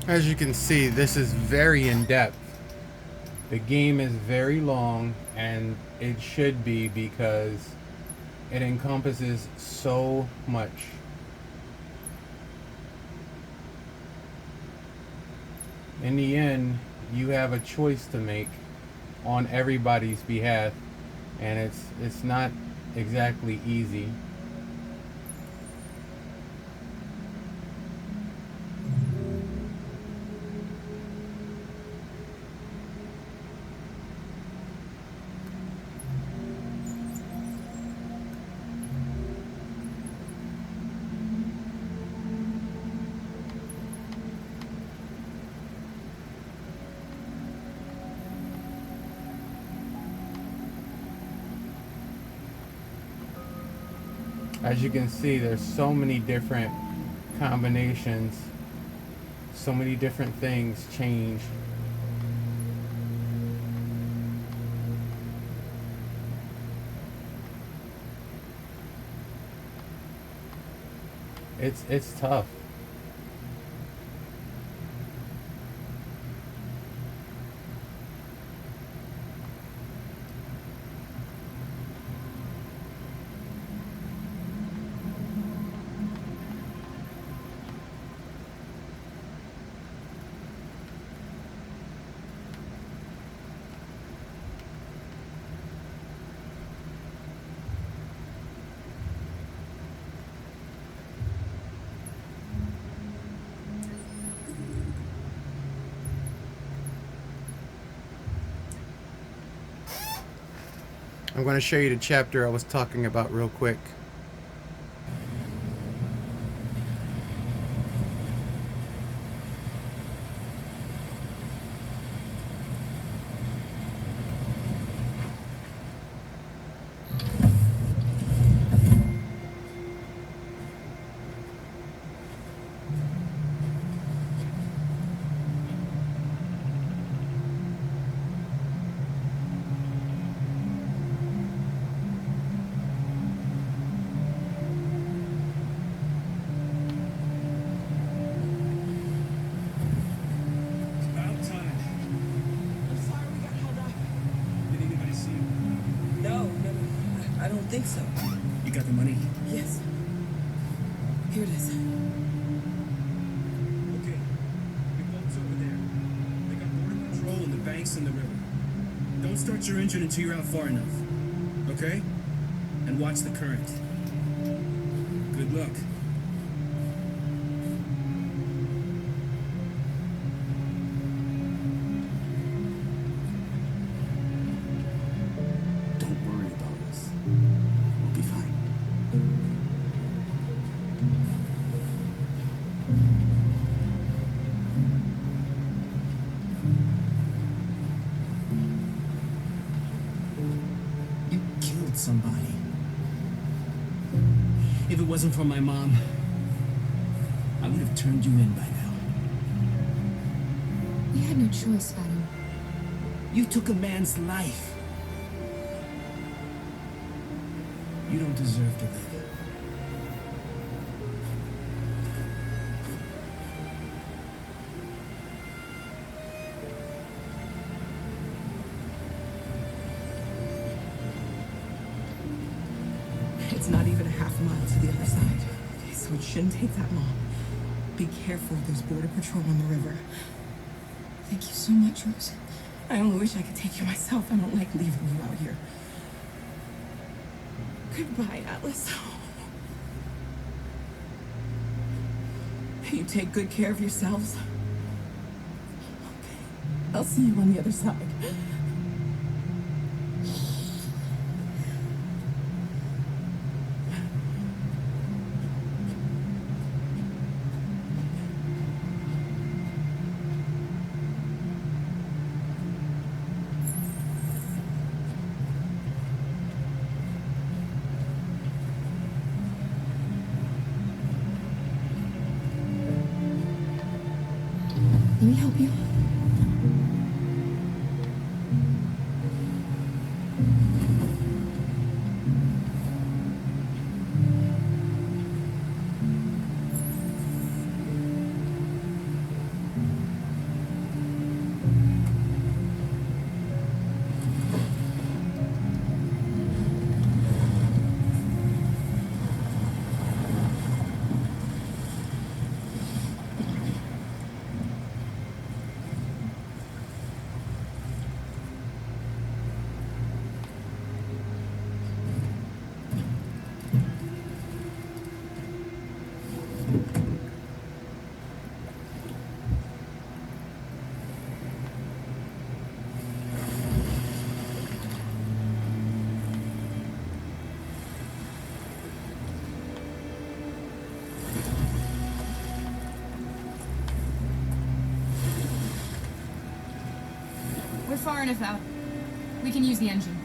As you can see, this is very in-depth. The game is very long, and it should be because it encompasses so much. In the end, you have a choice to make on everybody's behalf, and it's not exactly easy. As you can see, there's so many different combinations, so many different things change. It's tough. I'm going to show you the chapter I was talking about real quick. think so. You got the money? Yes. Here it is. Okay. Your boat's over there. They got border patrol and the banks in the river. Don't start your engine until you're out far enough. Okay? And watch the current. Good luck. Somebody. If it wasn't for my mom, I would have turned you in by now. We had no choice, Adam. You took a man's life. You don't deserve to live. It's not even a half mile to the other side. Okay, so it shouldn't take that long. Be careful, there's border patrol on the river. Thank you so much, Rose. I only wish I could take you myself. I don't like leaving you out here. Goodbye, Atlas. You take good care of yourselves. Okay. I'll see you on the other side. Let me help you. We're far enough out. We can use the engine.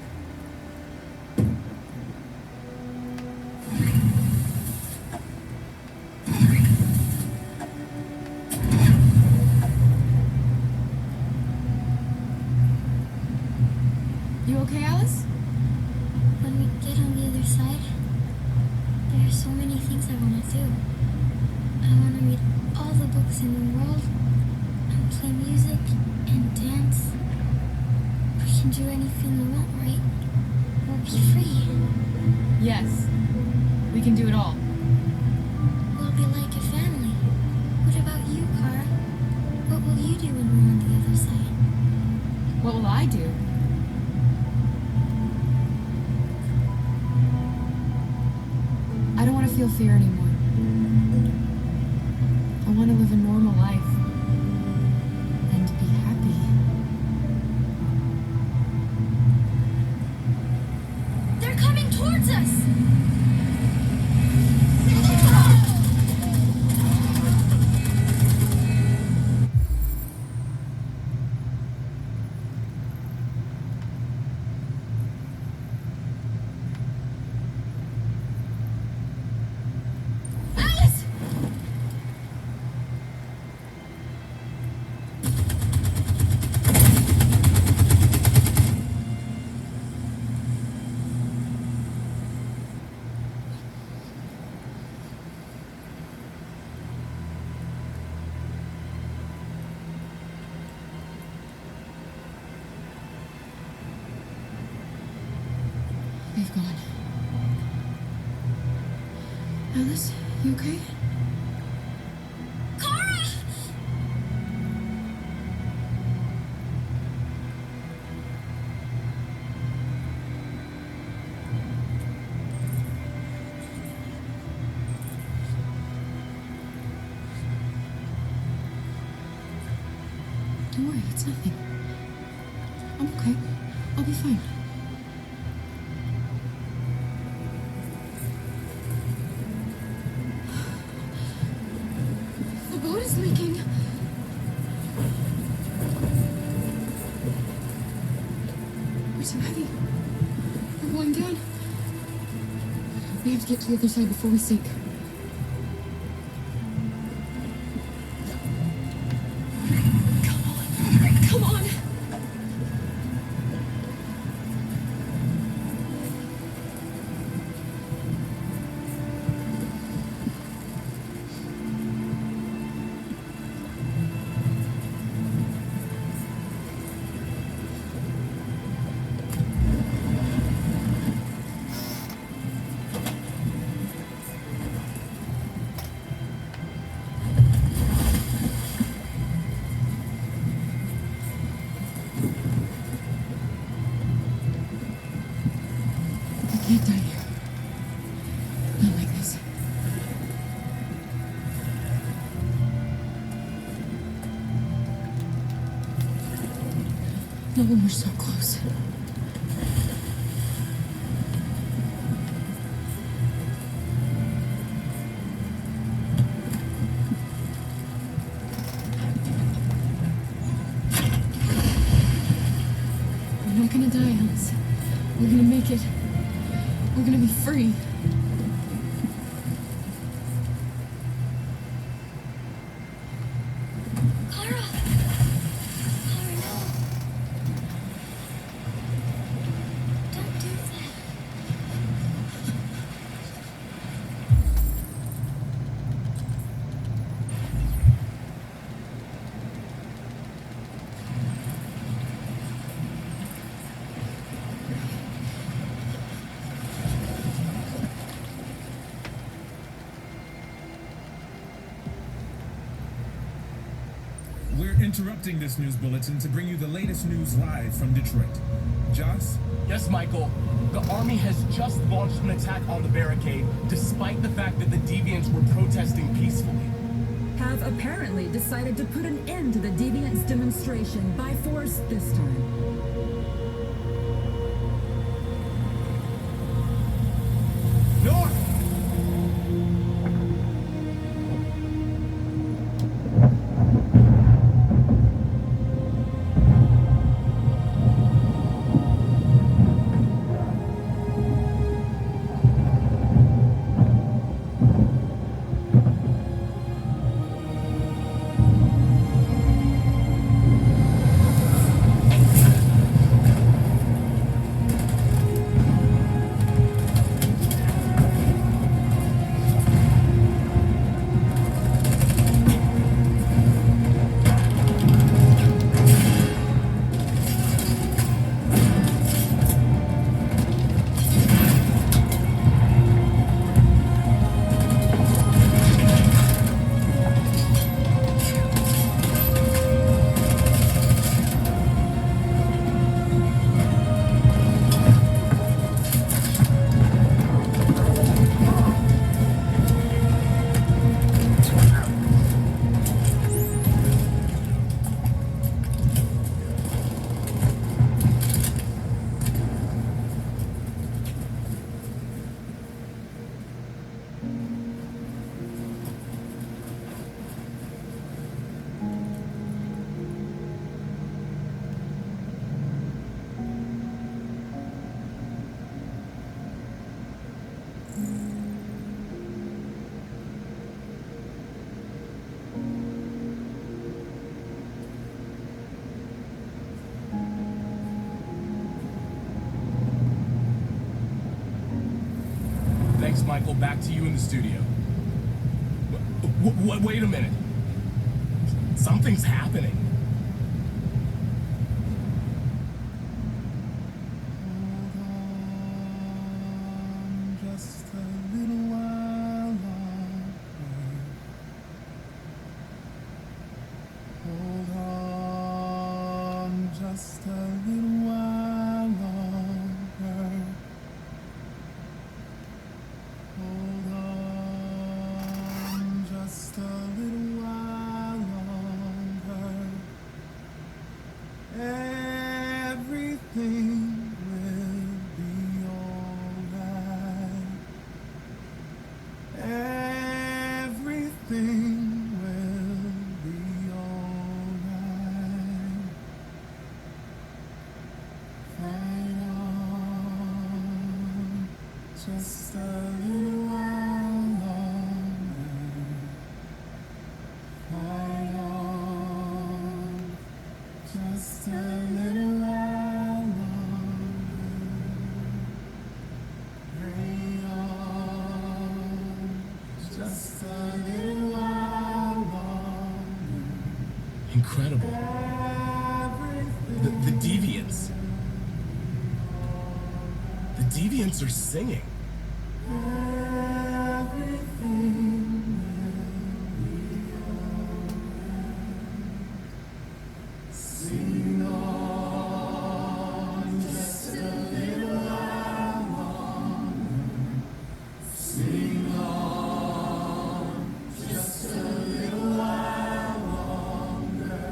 You okay, Alice? When we get on the other side, there are so many things I want to do. I want to read all the books in the world, and play music, and dance. We can do anything we want, right? We'll be free. Yes. We can do it all. We'll be like a family. What about you, Kara? What will you do when we're on the other side? What will I do? I don't want to feel fear anymore. I want to live a normal life. And be happy. They're coming towards us! Alice! They've gone. Alice, you okay? Kara! Don't worry, it's nothing. I'm okay. I'll be fine. The boat is leaking. We're too heavy. We're going down. We have to get to the other side before we sink. Come on! No, we're so close. We're not gonna die, Alice. We're gonna make it. We're gonna be free. Kara! Kara, no. Don't do that. We're interrupting this news bulletin to bring you the latest news live from Detroit. Joss? Yes, Michael. The army has just launched an attack on the barricade, despite the fact that the Deviants were protesting peacefully. Have apparently decided to put an end to the Deviants demonstration by force this time. North! Thanks, Michael. Back to you in the studio. Wait a minute. Something's happening. Just a little while longer. Hold on, just a little while longer. Hold on, just a little while longer. Everything will be alright. Everything will be alright. Fight on, just a little while longer. Fight on, just a little while longer. Pray on, just a little while longer. Incredible. The Deviants. The Deviants are singing. Sing on, just a little while longer. Sing on, just a little while longer.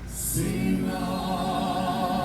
Sing on.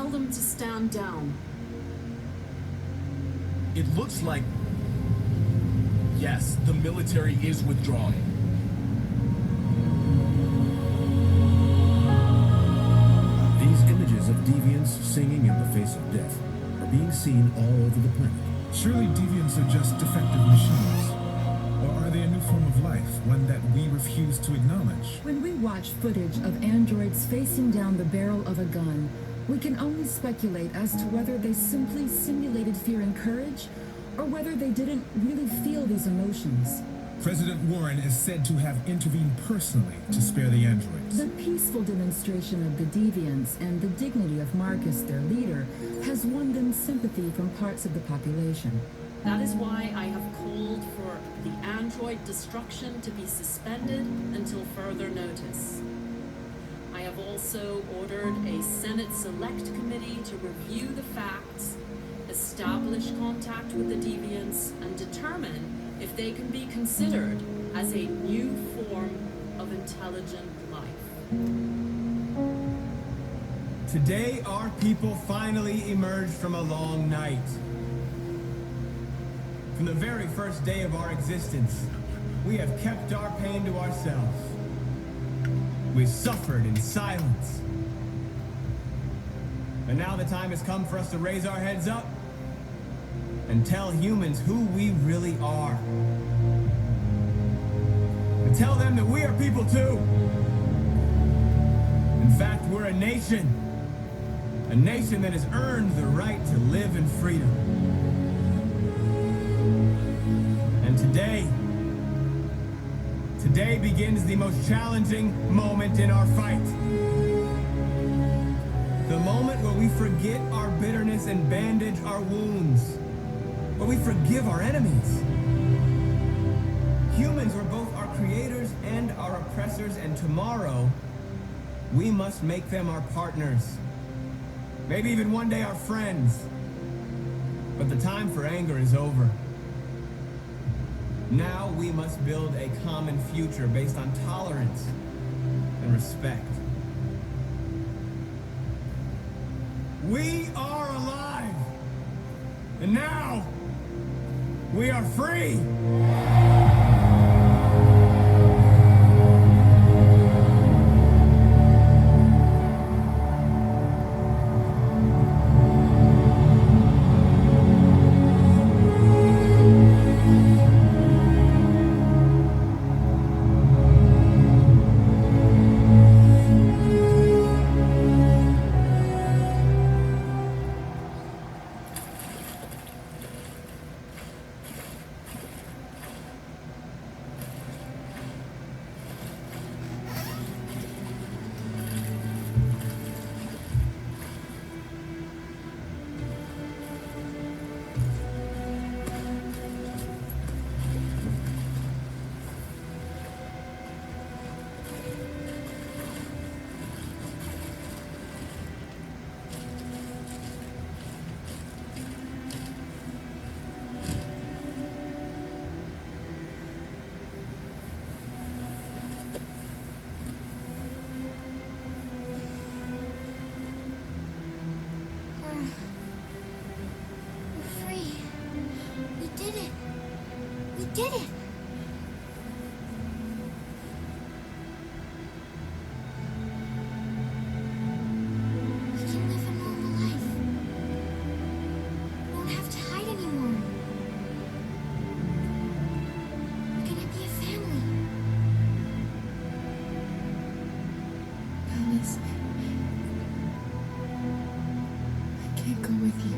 Tell them to stand down. It looks like... Yes, the military is withdrawing. These images of deviants singing in the face of death are being seen all over the planet. Surely deviants are just defective machines. Or are they a new form of life, one that we refuse to acknowledge? When we watch footage of androids facing down the barrel of a gun, we can only speculate as to whether they simply simulated fear and courage, or whether they didn't really feel these emotions. President Warren is said to have intervened personally to spare the androids. The peaceful demonstration of the deviants and the dignity of Marcus, their leader, has won them sympathy from parts of the population. That is why I have called for the android destruction to be suspended until further notice. I have also ordered a Senate Select Committee to review the facts, establish contact with the deviants, and determine if they can be considered as a new form of intelligent life. Today, our people finally emerged from a long night. From the very first day of our existence, we have kept our pain to ourselves. We suffered in silence. And now the time has come for us to raise our heads up and tell humans who we really are. And tell them that we are people too. In fact, we're a nation. A nation that has earned the right to live in freedom. And today begins the most challenging moment in our fight. The moment where we forget our bitterness and bandage our wounds. Where we forgive our enemies. Humans were both our creators and our oppressors, and tomorrow, we must make them our partners. Maybe even one day our friends. But the time for anger is over. Now we must build a common future based on tolerance and respect. We are alive! And now, we are free! did it! We can live a normal life. We don't have to hide anymore. We're gonna be a family. Alice, I can't go with you.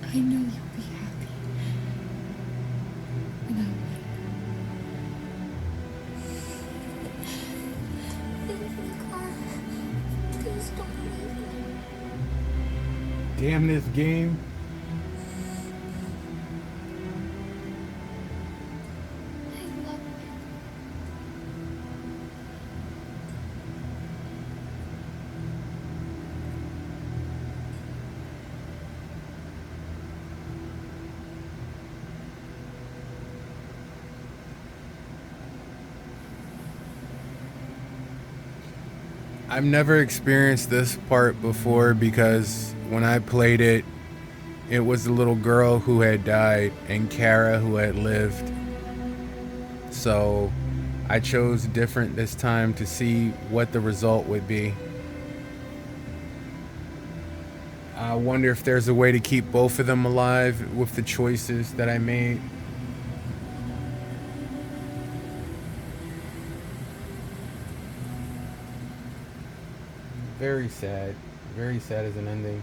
I know you'll be happy without me. Leave me, Carl. Please don't leave me. Damn this game. I love I've never experienced this part before because when I played it, it was the little girl who had died and Kara who had lived. So I chose different this time to see what the result would be. I wonder if there's a way to keep both of them alive with the choices that I made. Very sad. Very sad as an ending.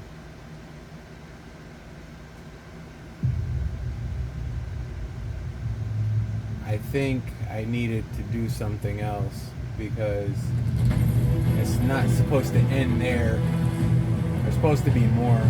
I think I needed to do something else because it's not supposed to end there. There's supposed to be more.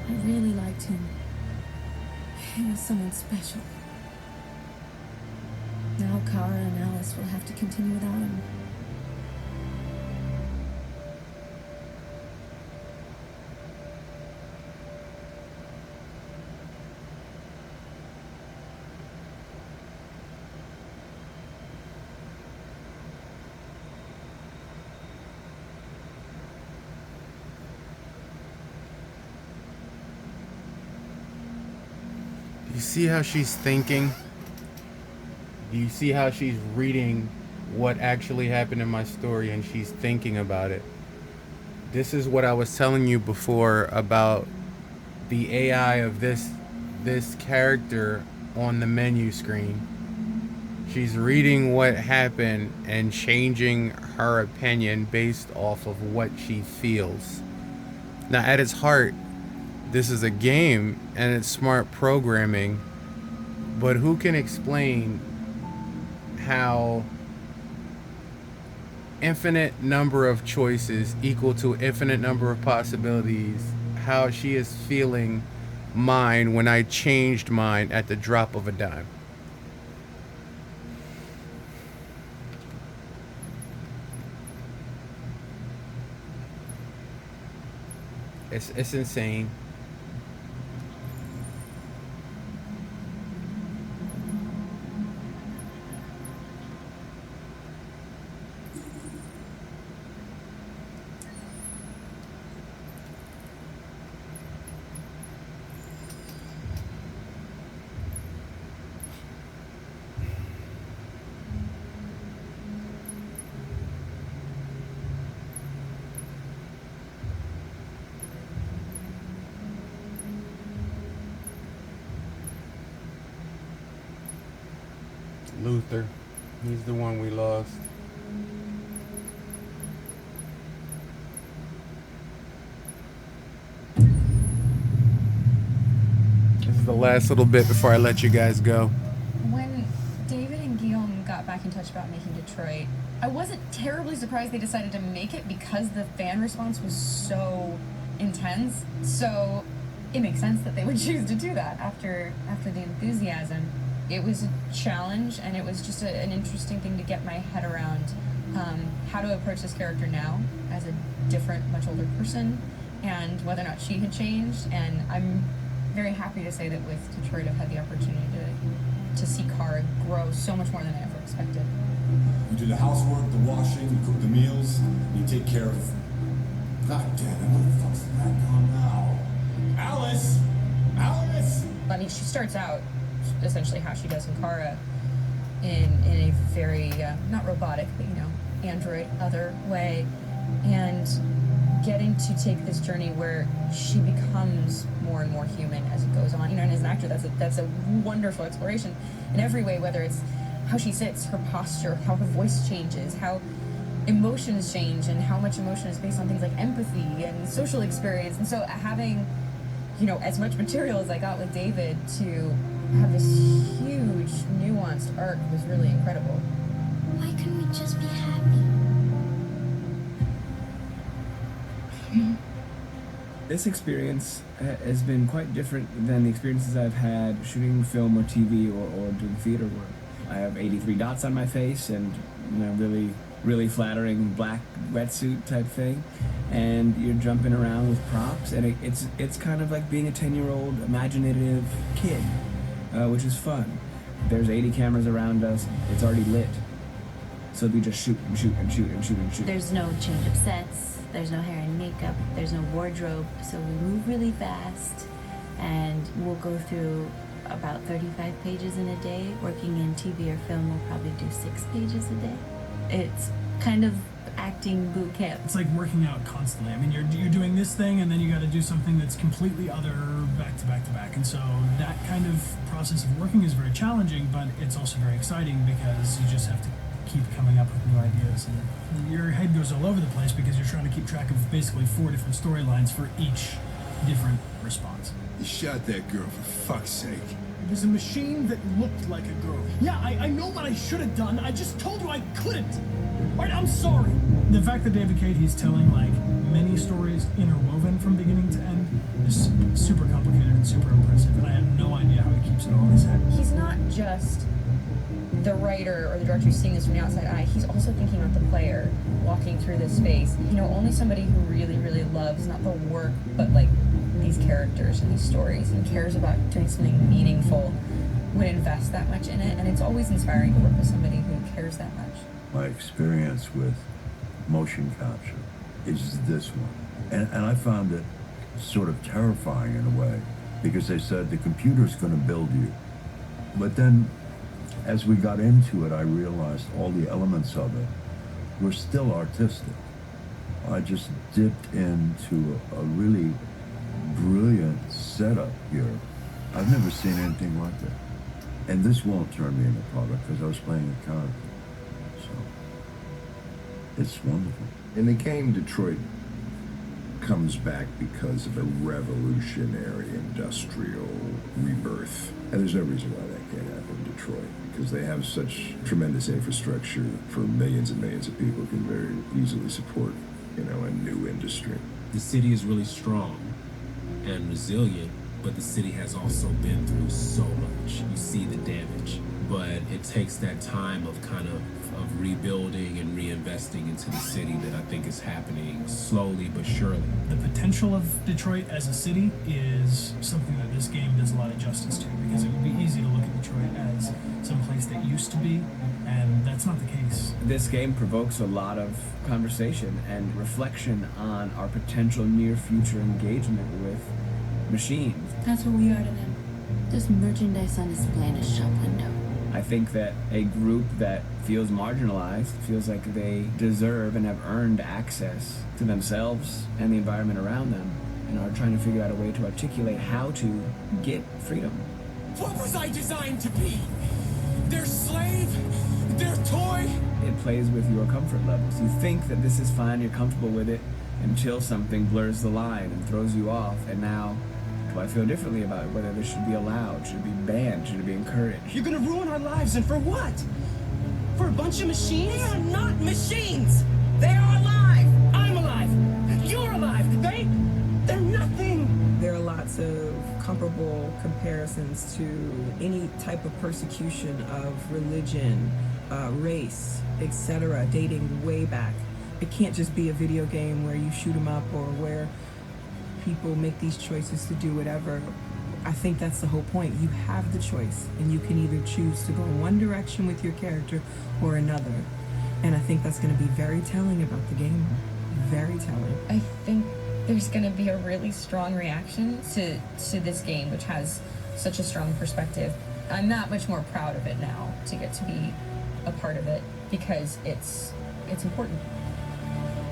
I really liked him. He was someone special. Now Kara and Alice will have to continue without him. You see how she's thinking? Do you see how she's reading what actually happened in my story and she's thinking about it? This is what I was telling you before about the AI of this character on the menu screen. She's reading what happened and changing her opinion based off of what she feels. Now, at its heart, this is a game and it's smart programming, but who can explain how infinite number of choices equal to infinite number of possibilities, how she is feeling mine when I changed mine at the drop of a dime? It's insane. Luther. He's the one we lost. This is the last little bit before I let you guys go. When David and Guillaume got back in touch about making Detroit, I wasn't terribly surprised they decided to make it because the fan response was so intense. So it makes sense that they would choose to do that after the enthusiasm. It was a challenge, and it was just an interesting thing to get my head around how to approach this character now as a different, much older person, and whether or not she had changed. And I'm very happy to say that with Detroit, I've had the opportunity to see Kara grow so much more than I ever expected. You do the housework, the washing, you cook the meals, you take care of... God damn it, where the fuck's the rat gone now? Alice! Alice! I mean, she starts out essentially how she does in Kara, in a very, not robotic, but, android other way, and getting to take this journey where she becomes more and more human as it goes on. And as an actor, that's a wonderful exploration in every way, whether it's how she sits, her posture, how her voice changes, how emotions change, and how much emotion is based on things like empathy and social experience. And so having, as much material as I got with David to have this huge, nuanced arc was really incredible. Why couldn't we just be happy? This experience has been quite different than the experiences I've had shooting film or TV or doing theater work. I have 83 dots on my face and really, really flattering black wetsuit type thing, and you're jumping around with props, and it's kind of like being a 10-year-old imaginative kid, which is fun. There's 80 cameras around us. It's already lit, so we just shoot and shoot and shoot and shoot and shoot. There's no change of sets. There's no hair and makeup, there's no wardrobe, so we move really fast, and we'll go through about 35 pages in a day. Working in TV or film, we'll probably do 6 pages a day. It's kind of acting boot camp. It's like working out constantly. I mean, you're doing this thing, and then you got to do something that's completely other back to back to back, and so that kind of process of working is very challenging, but it's also very exciting because you just have to keep coming up with new ideas, and your head goes all over the place because you're trying to keep track of basically 4 different storylines for each different response. You shot that girl, for fuck's sake. It was a machine that looked like a girl. Yeah, I know what I should have done. I just told you I couldn't. All right, I'm sorry. The fact that David Cage, he's telling like many stories interwoven from beginning to end is super complicated and super impressive, and I have no idea how he keeps it all in his head. He's not just the writer or the director who's seeing this from the outside eye. He's also thinking about the player walking through this space. Only somebody who really, really loves not the work, but like these characters and these stories and cares about doing something meaningful would invest that much in it. And it's always inspiring to work with somebody who cares that much. My experience with motion capture is this one. And I found it sort of terrifying in a way, because they said the computer's going to build you. But then as we got into it, I realized all the elements of it were still artistic. I just dipped into a really brilliant setup here. I've never seen anything like that. And this won't turn me into product because I was playing a character. So it's wonderful. In the game, Detroit comes back because of a revolutionary industrial rebirth. And there's no reason why that can't happen in Detroit, because they have such tremendous infrastructure for millions and millions of people can very easily support, a new industry. The city is really strong and resilient, but the city has also been through so much. You see the damage, but it takes that time of kind of rebuilding and reinvesting into the city that I think is happening slowly but surely. The potential of Detroit as a city is something that this game does a lot of justice to, because it would be easy to look at Detroit as some place that used to be, and that's not the case. This game provokes a lot of conversation and reflection on our potential near future engagement with machines. That's what we are to them. Just merchandise on display in a shop window. I think that a group that feels marginalized, feels like they deserve and have earned access to themselves and the environment around them, and are trying to figure out a way to articulate how to get freedom. What was I designed to be? Their slave, their toy. It plays with your comfort levels. You think that this is fine, you're comfortable with it, until something blurs the line and throws you off, and now do I feel differently about it? Whether this should be allowed, should it be banned, should it be encouraged? You're gonna ruin our lives, and for what? For a bunch of machines? They are not machines! They are alive! I'm alive! You're alive! They're nothing! There are lots of comparable comparisons to any type of persecution of religion, race, etc., dating way back. It can't just be a video game where you shoot them up or where people make these choices to do whatever. I think that's the whole point. You have the choice, and you can either choose to go in one direction with your character or another. And I think that's going to be very telling about the game. Very telling. I think there's going to be a really strong reaction to this game, which has such a strong perspective. I'm that much more proud of it now to get to be a part of it because it's important.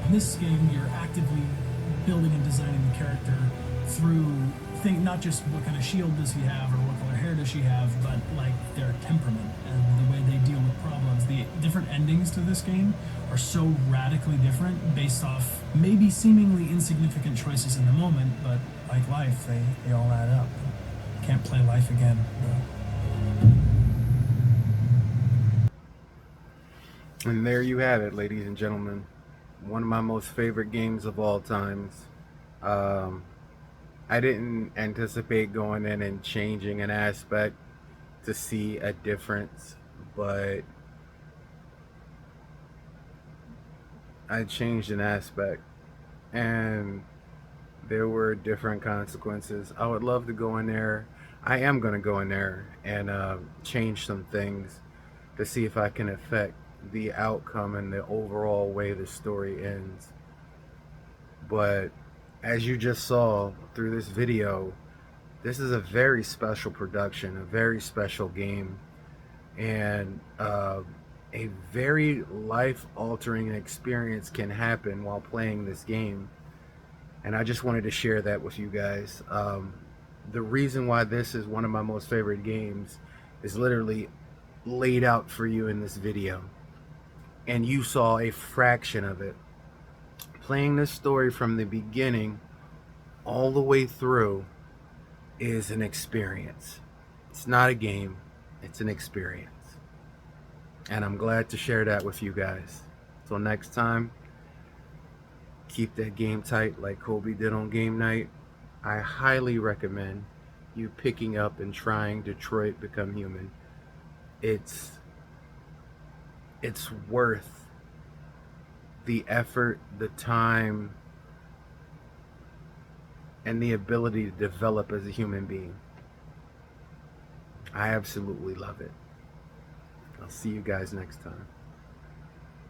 In this game, you're actively building and designing the character through not just what kind of shield does he have or what color hair does she have, but like their temperament and the way they deal with problems. The different endings to this game are so radically different based off maybe seemingly insignificant choices in the moment, but like life, they all add up. Can't play life again, though. And there you have it, ladies and gentlemen. One of my most favorite games of all times. I didn't anticipate going in and changing an aspect to see a difference, but I changed an aspect and there were different consequences. I would love to go in there. I am going to go in there and change some things to see if I can affect the outcome and the overall way the story ends. But as you just saw through this video, this is a very special production, a very special game, and a very life-altering experience can happen while playing this game. And I just wanted to share that with you guys. The reason why this is one of my most favorite games is literally laid out for you in this video, and you saw a fraction of it. Playing this story from the beginning all the way through is an experience. It's not a game, it's an experience. And I'm glad to share that with you guys. Till next time, keep that game tight like Kobe did on game night. I highly recommend you picking up and trying Detroit Become Human. It's worth the effort, the time, and the ability to develop as a human being. I absolutely love it. I'll see you guys next time.